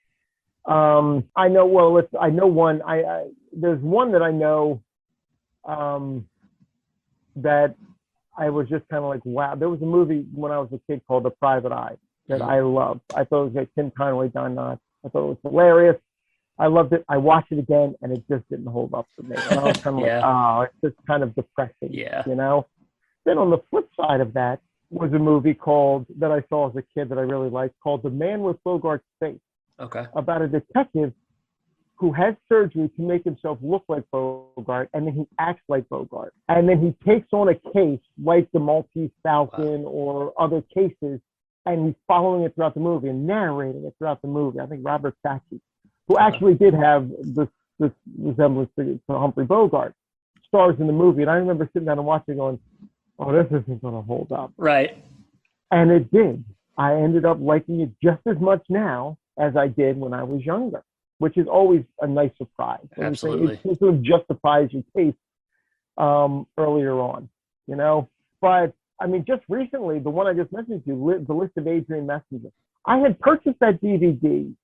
I know. Well, I know one. There's one that I know that I was just kind of like, wow. There was a movie when I was a kid called The Private Eye that I loved. I thought it was like Tim Conway, Don Knotts. I thought it was hilarious. I loved it. I watched it again, and it just didn't hold up for me. And I was kind of like, oh, it's just kind of depressing, Then on the flip side of that was a movie that I saw as a kid that I really liked, called The Man with Bogart's Face. Okay. About a detective who has surgery to make himself look like Bogart, and then he acts like Bogart. And then he takes on a case like the Maltese Falcon or other cases, and he's following it throughout the movie and narrating it throughout the movie. I think Robert Sacchi, who actually did have this resemblance to Humphrey Bogart, stars in the movie. And I remember sitting down and watching going, oh, this isn't going to hold up. Right. And it did. I ended up liking it just as much now as I did when I was younger, which is always a nice surprise. Absolutely. It sort of justifies your taste earlier on, But, I mean, just recently, the one I just mentioned to you, The List of Adrian Messenger, I had purchased that DVD,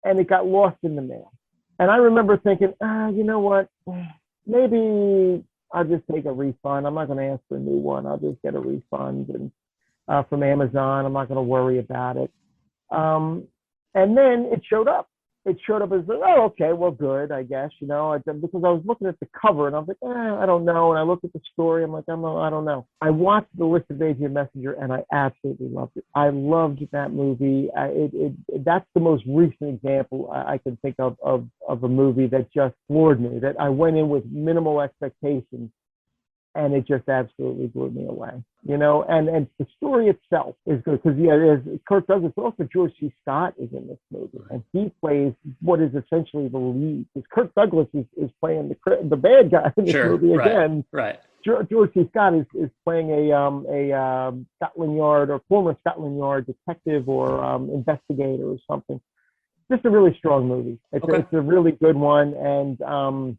and it got lost in the mail. And I remember thinking, you know what, maybe I'll just take a refund. I'm not going to ask for a new one. I'll just get a refund from Amazon. I'm not going to worry about it. And then it showed up. It showed up as, oh, okay, well, good, I guess, because I was looking at the cover and I was like, I don't know. And I looked at the story. I'm like, I don't know. I watched The List of Adrian Messenger and I absolutely loved it. I loved that movie. That's the most recent example I can think of a movie that just floored me, that I went in with minimal expectations and it just absolutely blew me away, and the story itself is good because, there's Kirk Douglas, but also George C. Scott is in this movie, and he plays what is essentially the lead. Because Kirk Douglas is playing the bad guy in this movie again. Right. George C. Scott is playing a Scotland Yard or former Scotland Yard detective or investigator or something. Just a really strong movie. It's a really good one, and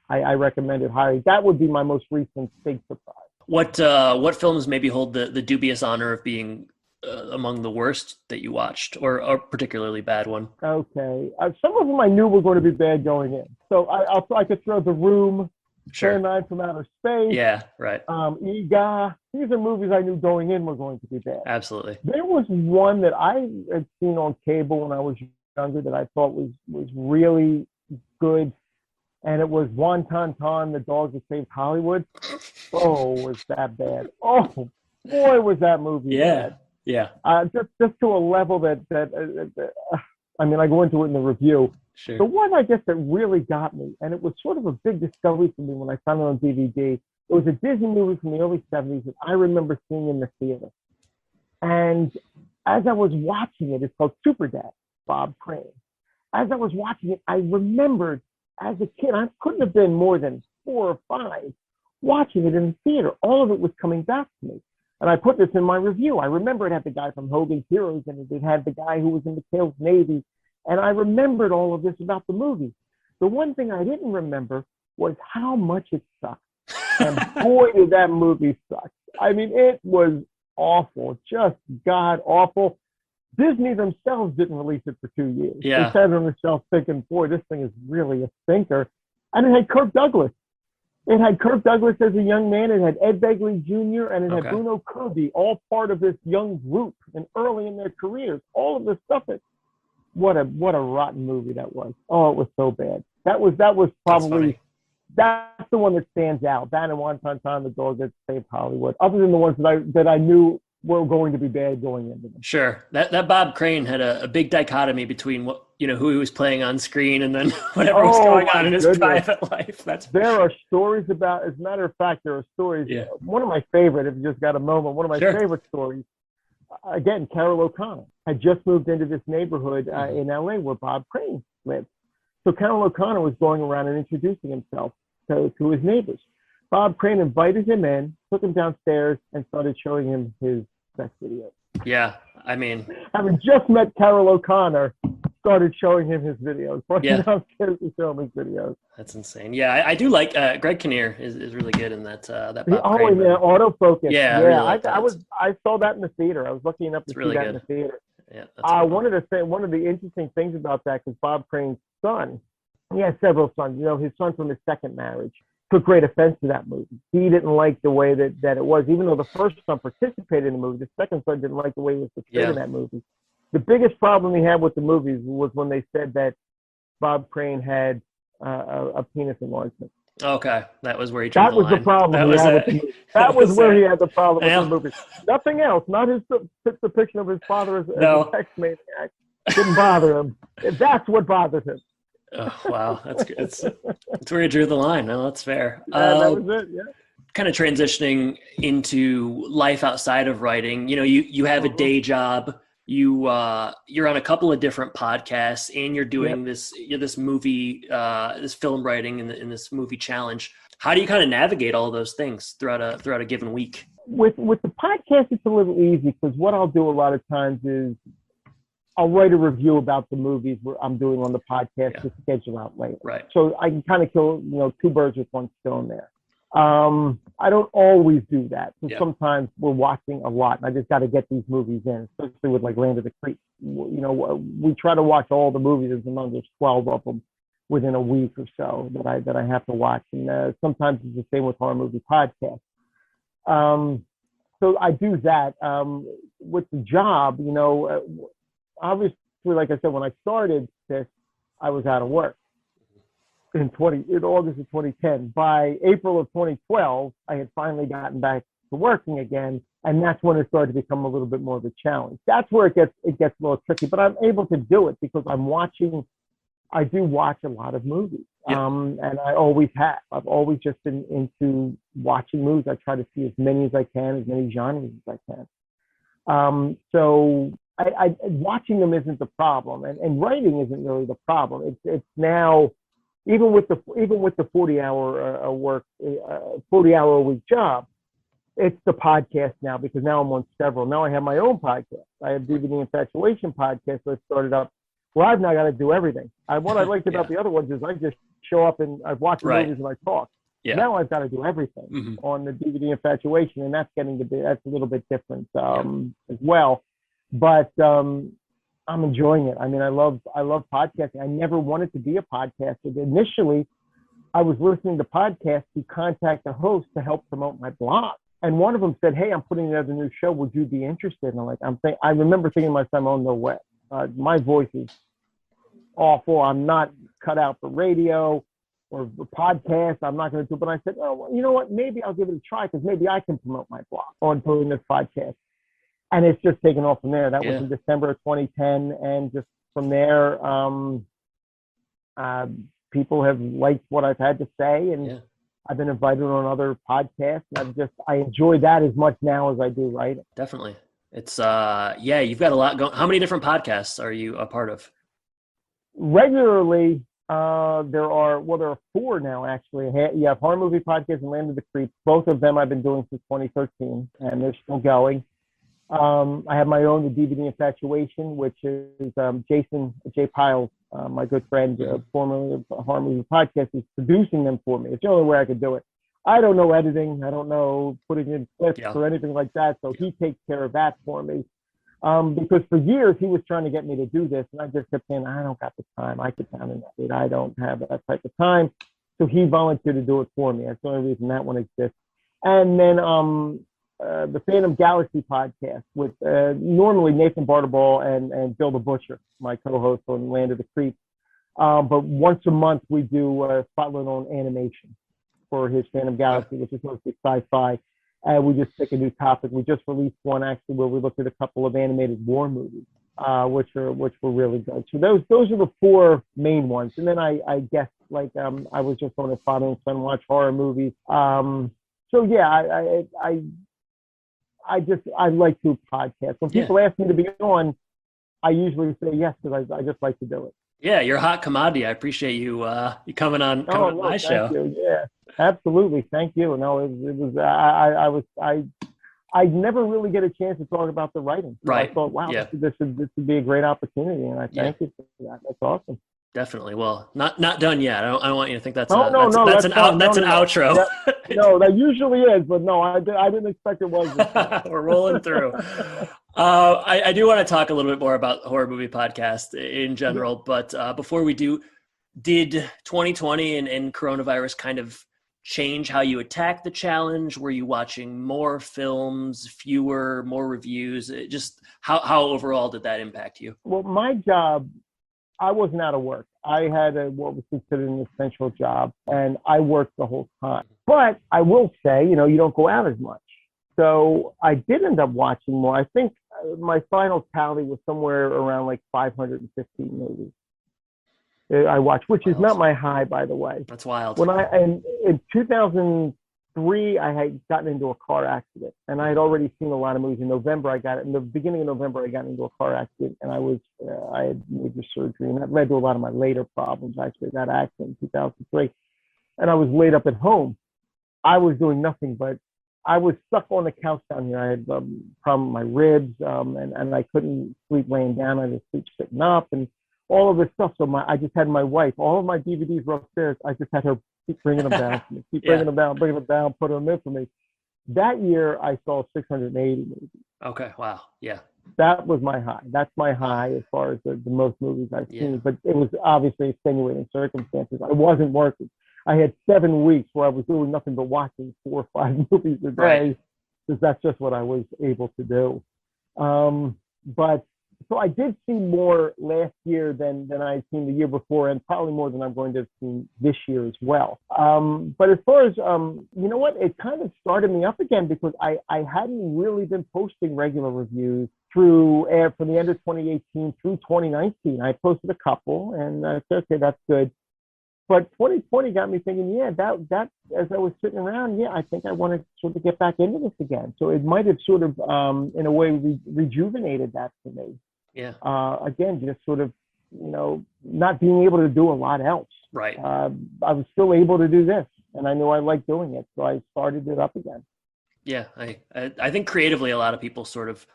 I recommend it highly. That would be my most recent big surprise. What films maybe hold the dubious honor of being among the worst that you watched, or a particularly bad one? Okay, some of them I knew were going to be bad going in. So I could throw The Room, Sure. Fahrenheit from Outer Space. Yeah, right. Ega. These are movies I knew going in were going to be bad. Absolutely. There was one that I had seen on cable when I was younger that I thought was really good. And it was Wonton Ton, The Dog That Saved Hollywood. Oh, was that bad. Oh, boy, was that movie bad. Yeah. Just to a level that I mean, I go into it in the review. Sure. The one, I guess, that really got me, and it was sort of a big discovery for me when I found it on DVD, it was a Disney movie from the early 70s that I remember seeing in the theater. And as I was watching it, it's called Superdad, Bob Crane. As I was watching it, I remembered as a kid, I couldn't have been more than 4 or 5, watching it in the theater. All of it was coming back to me. And I put this in my review. I remember it had the guy from Hogan's Heroes, and it had the guy who was in McHale's Navy. And I remembered all of this about the movie. The one thing I didn't remember was how much it sucked. And boy, did that movie suck. I mean, it was awful, just god awful. Disney themselves didn't release it for 2 years. Yeah. They sat on the shelf thinking, boy, this thing is really a stinker. And it had Kirk Douglas. It had Kirk Douglas as a young man. It had Ed Begley Jr. and it had Bruno Kirby, all part of this young group and early in their careers. All of this stuff. What a rotten movie that was. Oh, it was so bad. That was probably that's the one that stands out. That and Wonton Ton, The Dog That Saved Hollywood. Other than the ones that I knew were going to be bad going into them. Sure. That Bob Crane had a big dichotomy between what who he was playing on screen and then whatever was Oh going on my in his goodness. private life. That's for There sure. are stories about, as a matter of fact, there are stories. Yeah. One of my favorite, if you just got a moment, one of my Sure. favorite stories, again, Carol O'Connor had just moved into this neighborhood in LA where Bob Crane lived. So Carol O'Connor was going around and introducing himself to his neighbors. Bob Crane invited him in, took him downstairs, and started showing him his sex videos. Yeah. I mean, Having just met Carol O'Connor, started showing him his videos. Brought him downstairs to show him his videos. that's insane. Yeah, I do like Greg Kinnear is really good in that Bob Oh, Crane and movie. autofocus. Yeah, I really like that. I saw that in the theater. I was lucky enough to It's see really that good. in the theater. Yeah, that's really One of the interesting things about that, because Bob Crane's son, he has several sons. His son from his second marriage took great offense to that movie. He didn't like the way that it was, even though the first son participated in the movie. The second son didn't like the way he was portrayed in that movie. The biggest problem he had with the movies was when they said that Bob Crane had a penis enlargement. Okay, that was where he drew That was the problem he had with the movie. That was where he had the problem with the movie. Nothing else. Not his depiction of his father as a sex maniac didn't bother him. That's what bothered him. Oh, wow, that's good. It's where he drew the line. No, that's fair. Yeah, that was it. Yeah. Kind of transitioning into life outside of writing. You have a day job. You're on a couple of different podcasts, and you're doing this movie, this film writing in this movie challenge. How do you kind of navigate all those things throughout a given week? With the podcast, it's a little easy because what I'll do a lot of times is I'll write a review about the movies where I'm doing on the podcast to schedule out later. Right. So I can kind of kill two birds with one stone there. I don't always do that. So sometimes we're watching a lot, and I just got to get these movies in, especially with like Land of the Creek. We try to watch all the movies, as long as there's 12 of them within a week or so that I have to watch. And sometimes it's the same with horror movie podcasts. So I do that. With the job, obviously, like I said, when I started this, I was out of work. In August of 2010. By April of 2012, I had finally gotten back to working again, and that's when it started to become a little bit more of a challenge. That's where it gets a little tricky, but I'm able to do it because I do watch a lot of movies, and I always have. I've always just been into watching movies. I try to see as many as I can, as many genres as I can. So I watching them isn't the problem, and writing isn't really the problem. It's now. Even with the 40-hour a week job, it's the podcast now because now I'm on several. Now I have my own podcast. I have DVD Infatuation Podcast that I started up. Well, I've now got to do everything. What I liked about the other ones is I just show up and I watch movies and I talk. Yeah. Now I've got to do everything on the DVD Infatuation, and that's a little bit different as well. But I'm enjoying it. I mean, I love podcasting. I never wanted to be a podcaster. Initially, I was listening to podcasts to contact the host to help promote my blog. And one of them said, "Hey, I'm putting together a new show. Would you be interested?" And I'm like, I remember thinking to myself, "Oh, no way. My voice is awful. I'm not cut out for radio or podcast. I'm not going to do it." But I said, "Oh, well, you know what? Maybe I'll give it a try because maybe I can promote my blog on doing this podcast." And it's just taken off from there. That was in December of 2010. And just from there, people have liked what I've had to say. And I've been invited on other podcasts. And I enjoy that as much now as I do writing. Definitely. It's, you've got a lot going. How many different podcasts are you a part of? Regularly, there are 4 now, actually. You have Horror Movie Podcast and Land of the Creek. Both of them I've been doing since 2013, and they're still going. I have my own, the DVD Infatuation, which is Jason J. Piles, my good friend, formerly of Horror Movie Podcast, is producing them for me. It's the only way I could do it. I don't know editing. I don't know putting in clips or anything like that. So he takes care of that for me. Because for years he was trying to get me to do this, and I just kept saying, I don't got the time. I sit down and edit. I don't have that type of time. So he volunteered to do it for me. That's the only reason that one exists. And then the Phantom Galaxy podcast with normally Nathan Bartaball and Bill the Butcher, my co-host on Land of the Creek. But once a month we do a spotlight on animation for his Phantom Galaxy, which is mostly sci-fi. We just pick a new topic. We just released one actually where we looked at a couple of animated war movies. which were really good. So those are the four main ones. And then I guess like I was just on a father and son watch horror movies. So yeah, I like to podcast. When people ask me to be on, I usually say yes because I just like to do it. Yeah, you're a hot commodity. I appreciate you you coming on my show. Thank you. Yeah, absolutely. Thank you. No, it was I never really get a chance to talk about the writing. So right. I thought, wow, this would be a great opportunity, and I thank you for that. That's awesome. Definitely. Well, not done yet. I don't want you to think that's that's an outro. No, that usually is, but no, I didn't expect it was. We're rolling through. I do want to talk a little bit more about horror movie podcast in general, but before we do, did 2020 and coronavirus kind of change how you attack the challenge? Were you watching more films, fewer, more reviews? Just how overall did that impact you? Well, my job, I wasn't out of work. I had what was considered an essential job, and I worked the whole time. But I will say, you don't go out as much. So I did end up watching more. I think my final tally was somewhere around like 515 movies I watched, which is not my high, by the way. That's wild. When in 2003, I had gotten into a car accident, and I had already seen a lot of movies. In the beginning of November, I got into a car accident, and I had major surgery, and that led to a lot of my later problems. Actually, that accident in 2003, and I was laid up at home. I was doing nothing, but I was stuck on the couch down here. I had a problem with my ribs, and I couldn't sleep laying down. I had to sleep sitting up, and all of this stuff. So I just had my wife. All of my DVDs were upstairs. I just had her keep bringing them down for me, bringing them down, put them in for me. That year, I saw 680 movies. Okay, wow, yeah. That was my high. That's my high as far as the most movies I've seen. But it was obviously extenuating circumstances. I wasn't working. I had 7 weeks where I was doing nothing but watching 4 or 5 movies a day, because that's just what I was able to do. But so I did see more last year than I had seen the year before, and probably more than I'm going to have seen this year as well. But as far as, it kind of started me up again, because I hadn't really been posting regular reviews from the end of 2018 through 2019. I posted a couple, and I said, okay, that's good. But 2020 got me thinking, that as I was sitting around, I think I want to sort of get back into this again. So it might have sort of, in a way, rejuvenated that for me. Yeah. Again, just sort of, not being able to do a lot else. Right. I was still able to do this, and I knew I liked doing it, so I started it up again. Yeah, I think creatively, a lot of people sort of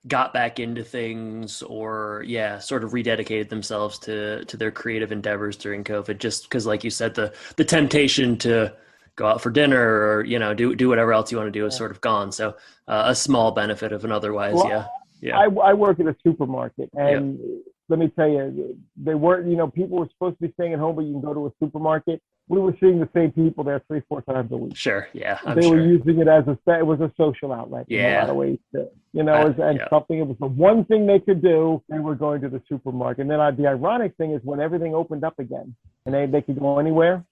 got back into things, or sort of rededicated themselves to their creative endeavors during COVID, just because, like you said, the temptation to go out for dinner or do whatever else you want to do is sort of gone. So a small benefit of an otherwise I work at a supermarket, and let me tell you, they weren't, people were supposed to be staying at home, but you can go to a supermarket. We were seeing the same people there 3-4 times a week. Sure, yeah. They were using it as it was a social outlet in a lot of ways too. Something, it was the one thing they could do. They were going to the supermarket. And then the ironic thing is, when everything opened up again and they could go anywhere,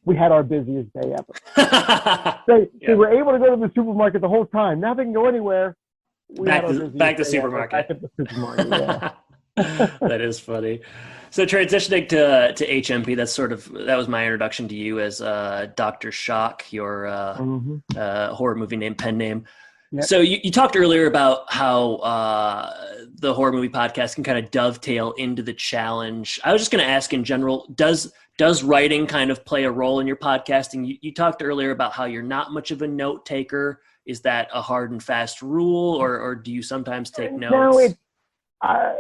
we had our busiest day ever. They were able to go to the supermarket the whole time. Now they can go anywhere. Back to supermarket. Back at the supermarket, yeah. That is funny. So transitioning to HMP, that was my introduction to you as Dr. Shock, your horror movie name, pen name. Yep. So you talked earlier about how the horror movie podcast can kind of dovetail into the challenge. I was just going to ask, in general, does writing kind of play a role in your podcasting? You talked earlier about how you're not much of a note taker. Is that a hard and fast rule, or do you sometimes take notes? No,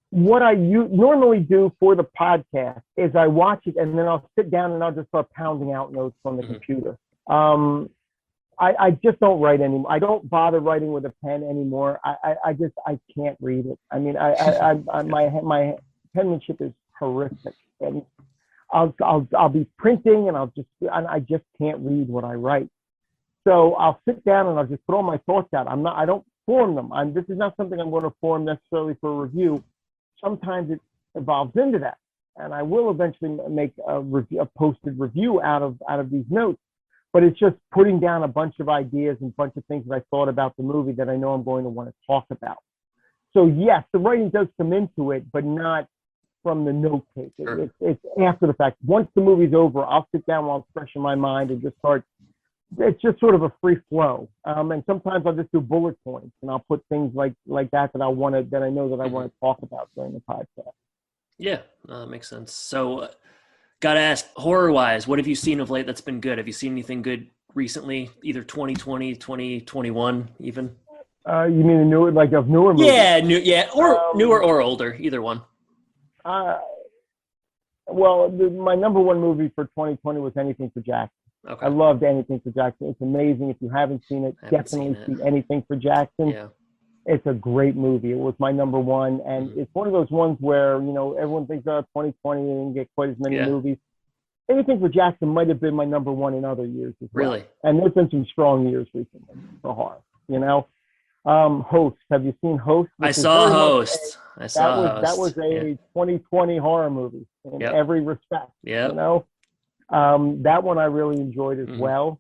what I normally do for the podcast is I watch it, and then I'll sit down and I'll just start pounding out notes from the computer. I just don't write anymore. I don't bother writing with a pen anymore. I can't read it. I mean, my penmanship is horrific, and I'll be printing, and I just can't read what I write. So I'll sit down and I'll just put all my thoughts out. I don't form them. This is not something I'm going to form necessarily for a review. Sometimes it evolves into that, and I will eventually make a posted review out of these notes. But it's just putting down a bunch of ideas and a bunch of things that I thought about the movie that I know I'm going to want to talk about. So yes, the writing does come into it, but not from the note take. Sure. It's after the fact. Once the movie's over, I'll sit down while it's fresh in my mind and just start. It's just sort of a free flow. And sometimes I'll just do bullet points and I'll put things like that I know that I want to talk about during the podcast. Yeah, that makes sense. So, gotta ask, horror-wise, what have you seen of late that's been good? Have you seen anything good recently, either 2020, 2021 even? You mean a newer movies? Yeah, or newer or older, either one. Well, my number one movie for 2020 was Anything for Jackson. Okay. I loved Anything for Jackson. It's amazing. If you haven't seen it, definitely see Anything for Jackson. Yeah. It's a great movie. It was my number one. And it's one of those ones where, everyone thinks, 2020 and didn't get quite as many movies. Anything for Jackson might have been my number one in other years as well. Really? And there's been some strong years recently for horror, Host. Have you seen Host? I saw Host. That was a 2020 horror movie in every respect. Yeah. That one I really enjoyed as well.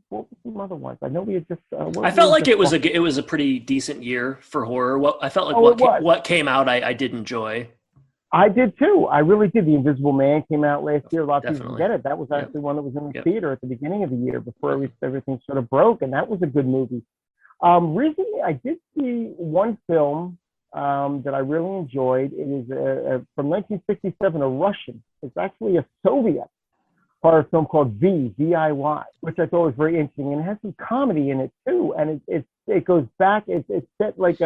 What was some other ones? I know we had just. I felt like it was a pretty decent year for horror. What came out I did enjoy. I did too. I really did. The Invisible Man came out last year. A lot of people forget it. That was actually one that was in the theater at the beginning of the year before everything sort of broke, and that was a good movie. Recently, I did see one film that I really enjoyed. It is from 1967, a Russian. It's actually a Soviet horror film called VIY, which I thought was very interesting, and it has some comedy in it too. And it goes back. It's set like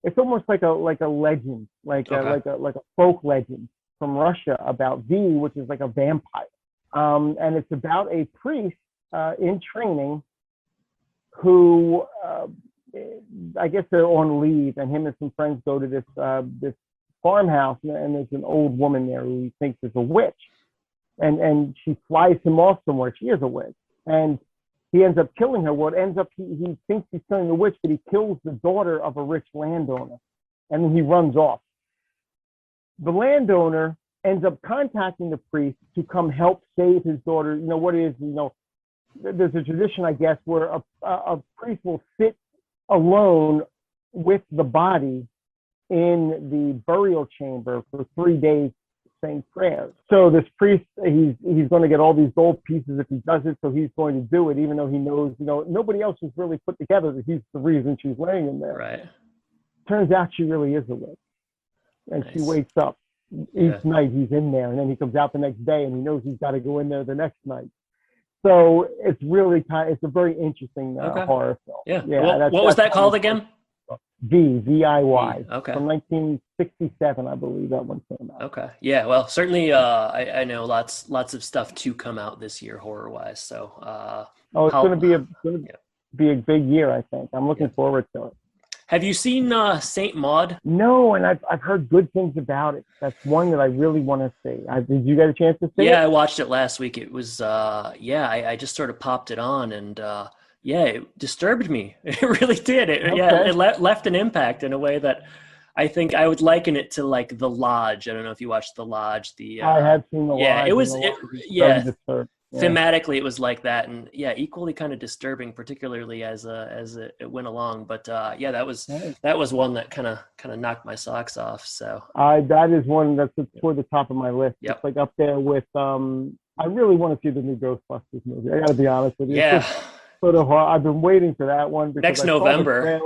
it's almost like a legend, like a folk legend from Russia about V, which is like a vampire. And it's about a priest in training who I guess they're on leave, and him and some friends go to this farmhouse, and there's an old woman there who he thinks is a witch, and she flies him off somewhere. She is a witch, and he ends up killing her. What ends up, he thinks he's killing the witch, but he kills the daughter of a rich landowner, and then he runs off. The landowner ends up contacting the priest to come help save his daughter. You know what it is, there's a tradition, I guess, where a priest will sit alone with the body in the burial chamber for 3 days saying prayers. So this priest, he's going to get all these gold pieces if he does it, so he's going to do it, even though he knows, nobody else has really put together that he's the reason she's laying in there. Right. Turns out she really is a witch. And she wakes up each night, he's in there, and then he comes out the next day and he knows he's got to go in there the next night. So it's really it's a very interesting horror film. Yeah. What was that called again? VIY. Okay. From 1967, I believe that one came out. Okay. Yeah. Well, certainly, I know lots of stuff to come out this year, horror wise. So. It's going to be a big year, I think. I'm looking forward to it. Have you seen Saint Maud? No, and I've heard good things about it. That's one that I really want to see. Did you get a chance to see it? Yeah, I watched it last week. It was, I just sort of popped it on, and it disturbed me. It really did. It left an impact in a way that I think I would liken it to like The Lodge. I don't know if you watched The Lodge. I have seen The Lodge. Yeah, it was. Thematically, it was like that, and equally kind of disturbing, particularly as it went along. But that was one that kind of knocked my socks off. So that is one that's toward the top of my list. Yep. It's like up there with. I really want to see the new Ghostbusters movie. I got to be honest with you. Yeah. It's just sort of hard. I've been waiting for that one because next November.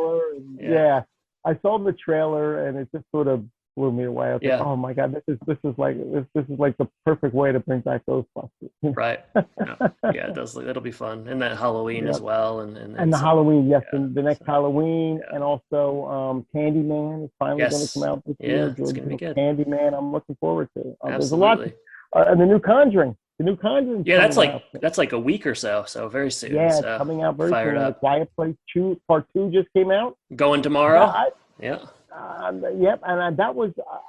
I saw the trailer and it just sort of blew me away. I was like, oh my God, this is like the perfect way to bring back Ghostbusters. Right. It does. It'll be fun. And then Halloween as well. And the Halloween, the next Halloween, and also Candyman is finally going to come out this year. Yeah, it's going to be good. Candyman, I'm looking forward to. There's a Absolutely. lot. And the new Conjuring. Yeah, that's like a week or so. So very soon. Yeah, so it's coming out very soon. Up. Quiet Place 2 Part 2 just came out. Going tomorrow. And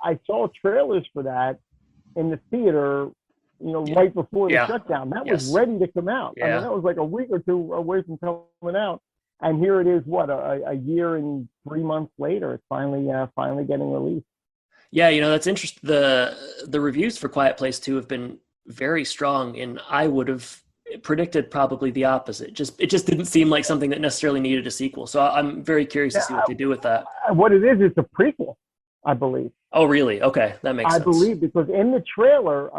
I saw trailers for that in the theater, right before the shutdown. That was ready to come out. Yeah. I mean, that was like a week or two away from coming out. And here it is, a year and 3 months later, it's finally getting released. Yeah, that's interesting. The reviews for Quiet Place 2 have been very strong, and I would have predicted probably the opposite. It just didn't seem like something that necessarily needed a sequel. So I'm very curious to see what they do with that. What it is, it's a prequel, I believe. Oh, really? Okay, that makes sense. I believe, because in the trailer,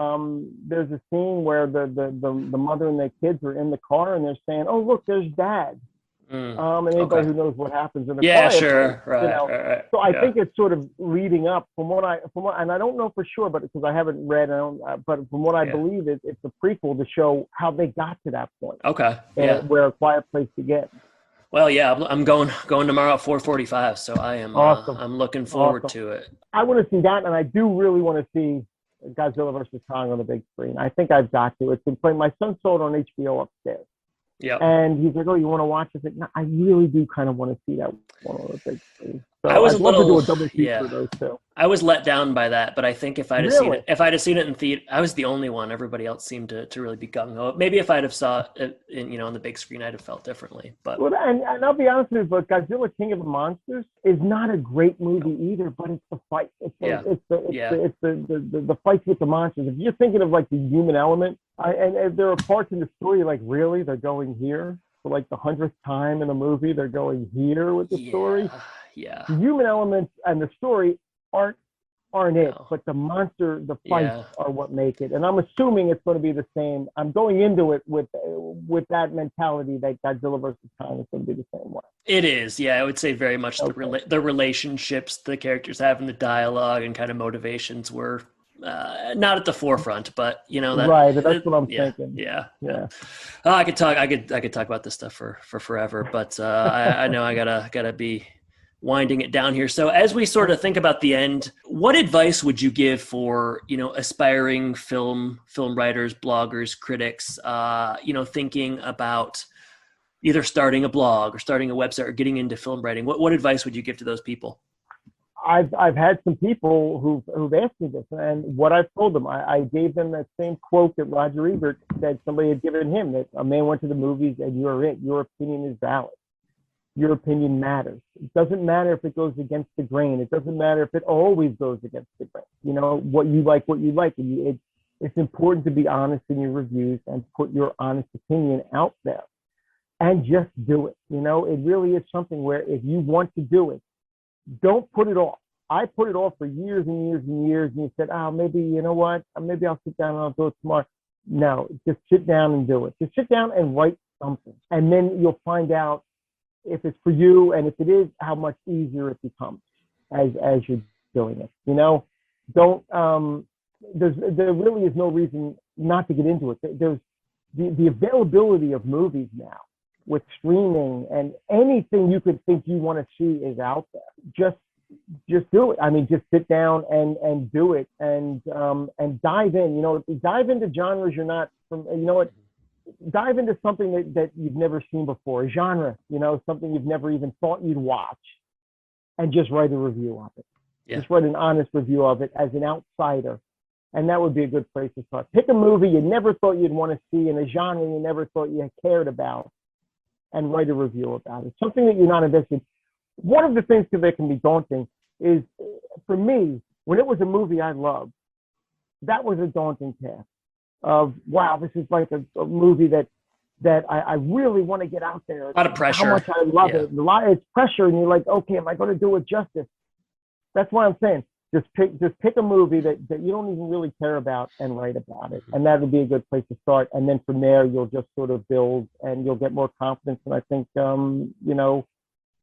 there's a scene where the mother and the kids are in the car and they're saying, "Oh, look, there's Dad." And anybody who knows what happens in the car, sure, right. So I think it's sort of leading up and I don't know for sure, but because I haven't read, but from what I believe, it's a prequel to show how they got to that point. Okay. Where A Quiet Place begins. Well, yeah, I'm going tomorrow at 4:45, so I am. Awesome. I'm looking forward to it. I want to see that, and I do really want to see Godzilla versus Kong on the big screen. I think I've got to. It's been playing. My son saw it on HBO upstairs. Yeah. And he's like, "Oh, you want to watch it?" No, I really do kind of want to see that one on the big screen. So I was I'd love to do a double feature of those two. I was let down by that, but I think if I'd have seen it in theater, I was the only one. Everybody else seemed to really be gung ho. Maybe if I'd have saw it, on the big screen, I'd have felt differently. But and I'll be honest with you, but Godzilla King of the Monsters is not a great movie either. But it's the fight. It's the fights with the monsters. If you're thinking of like the human element, and there are parts in the story like, really, they're going here for like the 100th time in a movie. They're going here with the story. Yeah. The human elements and the story aren't it, but the fights are what make it. And I'm assuming it's going to be the same. I'm going into it with that mentality that Godzilla versus Kong is going to be the same way. It is, I would say very much the relationships the characters have in the dialogue and kind of motivations were not at the forefront, but that's what I'm thinking. Yeah. Oh, I could talk about this stuff for forever, but I know I gotta be winding it down here. So as we sort of think about the end, what advice would you give for, aspiring film writers, bloggers, critics, thinking about either starting a blog or starting a website or getting into film writing? What advice would you give to those people? I've had some people who've asked me this, and what I've told them, I gave them that same quote that Roger Ebert said somebody had given him, that a man went to the movies and you're it. Your opinion is valid. Your opinion matters. It doesn't matter if it goes against the grain. It doesn't matter if it always goes against the grain. What you like. And it's important to be honest in your reviews and put your honest opinion out there and just do it. It really is something where if you want to do it, don't put it off. I put it off for years and years and years, and you said, "Oh, maybe, maybe I'll sit down and I'll do it tomorrow." No, just sit down and do it. Just sit down and write something, and then you'll find out if it's for you, and if it is, how much easier it becomes as you're doing it. Don't. There really is no reason not to get into it. There's the availability of movies now with streaming, and anything you could think you want to see is out there. Just do it. I mean, just sit down and do it, and dive in. Dive into genres you're not from. Dive into something that you've never seen before, a genre. Something you've never even thought you'd watch, and just write a review of it. Yeah. Just write an honest review of it as an outsider, and that would be a good place to start. Pick a movie you never thought you'd want to see in a genre you never thought you cared about, and write a review about it. Something that you're not invested. One of the things that can be daunting is, for me, when it was a movie I loved, that was a daunting task of, wow, this is like a movie that I really want to get out there. A lot of pressure. How much I love it. It's pressure, and you're like, okay, am I going to do it justice? That's why I'm saying, just pick a movie that you don't even really care about and write about it. And that would be a good place to start. And then from there, you'll just sort of build, and you'll get more confidence. And I think,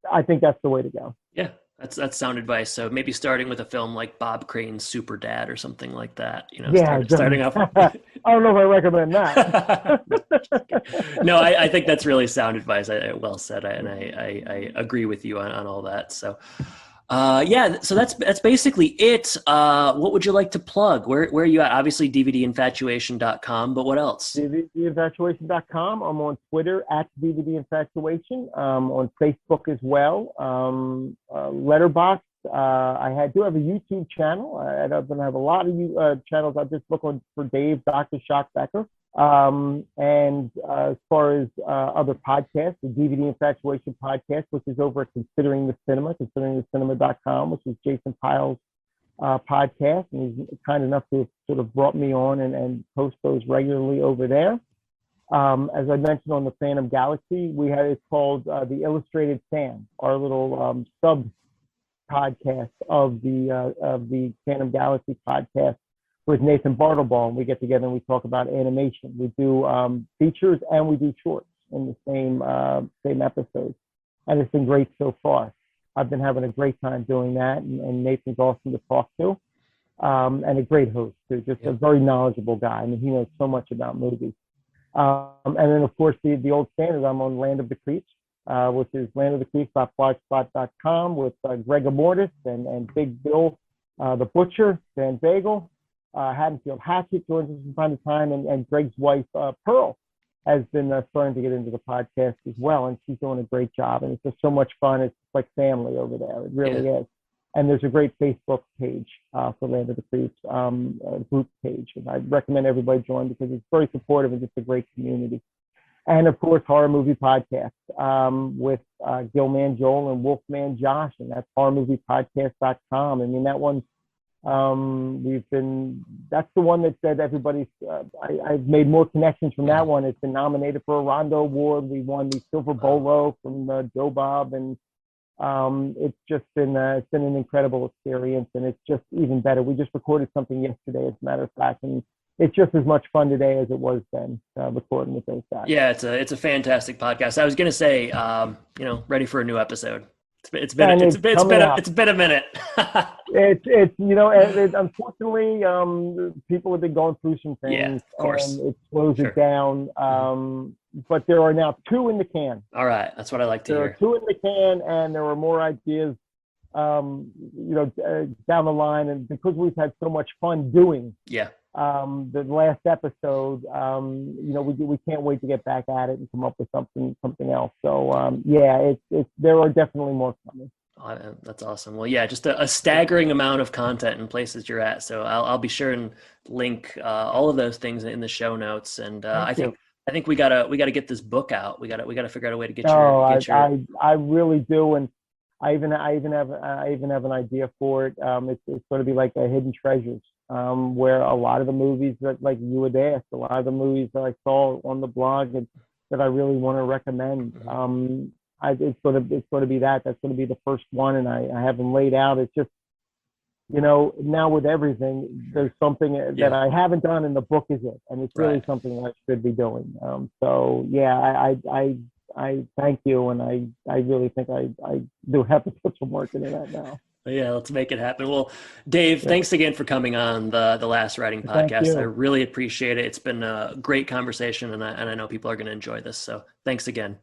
I think that's the way to go. Yeah, that's sound advice. So maybe starting with a film like Bob Crane's Super Dad or something like that. Starting off. I don't know if I recommend that. No, I think that's really sound advice. Well said, and I agree with you on all that. So. So that's basically it. What would you like to plug? Where are you at? Obviously DVDinfatuation.com, but what else? DVDinfatuation.com. I'm on Twitter at DVD Infatuation. On Facebook as well. Letterboxd. I do have a YouTube channel. I have a lot of channels. I just look on for Dave, Dr. Shock Becker. And as far as other podcasts, the DVD Infatuation Podcast, which is over at Considering the Cinema, consideringthecinema.com, which is Jason Pyle's podcast. And he's kind enough to sort of brought me on and post those regularly over there. As I mentioned on the Phantom Galaxy, it's called The Illustrated Fan, our little sub podcast of the Phantom Galaxy podcast with Nathan Bartleball. And we get together and we talk about animation. We do features and we do shorts in the same episode, and it's been great so far. I've been having a great time doing that, and Nathan's awesome to talk to, and a great host too. Just a very knowledgeable guy. I mean, he knows so much about movies. And then, of course, the old standard, I'm on Land of the Creeps, which is landofthecreeps.blogspot.com with Greg Amortis and Big Bill, the Butcher, Van Bagel. Haddonfield Hatchet joins us from time to time, and Greg's wife, Pearl, has been starting to get into the podcast as well, and she's doing a great job. And it's just so much fun. It's like family over there. It really is. And there's a great Facebook page for Land of the Creeps, group page. And I recommend everybody join because it's very supportive and just a great community. And of course, Horror Movie Podcast with Gilman Joel and Wolfman Josh, and that's horrormoviepodcast.com. I mean, that one, that's the one that said everybody's, I've made more connections from that one. It's been nominated for a Rondo Award. We won the Silver Bolo from Joe Bob, and it's just been it's been an incredible experience, and it's just even better. We just recorded something yesterday, as a matter of fact, and it's just as much fun today as it was then recording with those guys. Yeah, it's a fantastic podcast. I was gonna say, ready for a new episode. It's been a minute. it's unfortunately people have been going through some things. Yeah, of course. And it slows it down. But there are now 2 in the can. All right, that's what I like to hear. There are 2 in the can, and there are more ideas, down the line. And because we've had so much fun doing, the last episode, we can't wait to get back at it and come up with something else. So there are definitely more coming. Oh, that's awesome. Well, yeah, just a staggering amount of content and places you're at. So I'll be sure and link all of those things in the show notes. And I think we gotta get this book out. We gotta figure out a way to get I really do, and I even have an idea for it. It's going to be like a Hidden Treasures, where a lot of the movies that, like you had asked, a lot of the movies that I saw on the blog that I really want to recommend. It's going to be that. That's going to be the first one, and I have them laid out. It's just, now with everything, there's something that I haven't done, and the book is it, and it's really something I should be doing. I thank you, and I really think I do have to put some work into that now. Yeah, let's make it happen. Well, Dave, thanks again for coming on the Last Writing Podcast. I really appreciate it. It's been a great conversation, and I know people are going to enjoy this. So thanks again.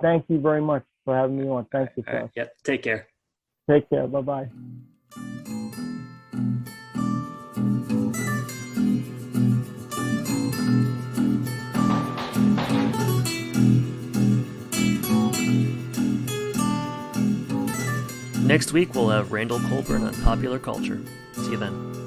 Thank you very much for having me on. Thank you, sir. Right. Take care. Take care. Bye-bye. Next week, we'll have Randall Colburn on popular culture. See you then.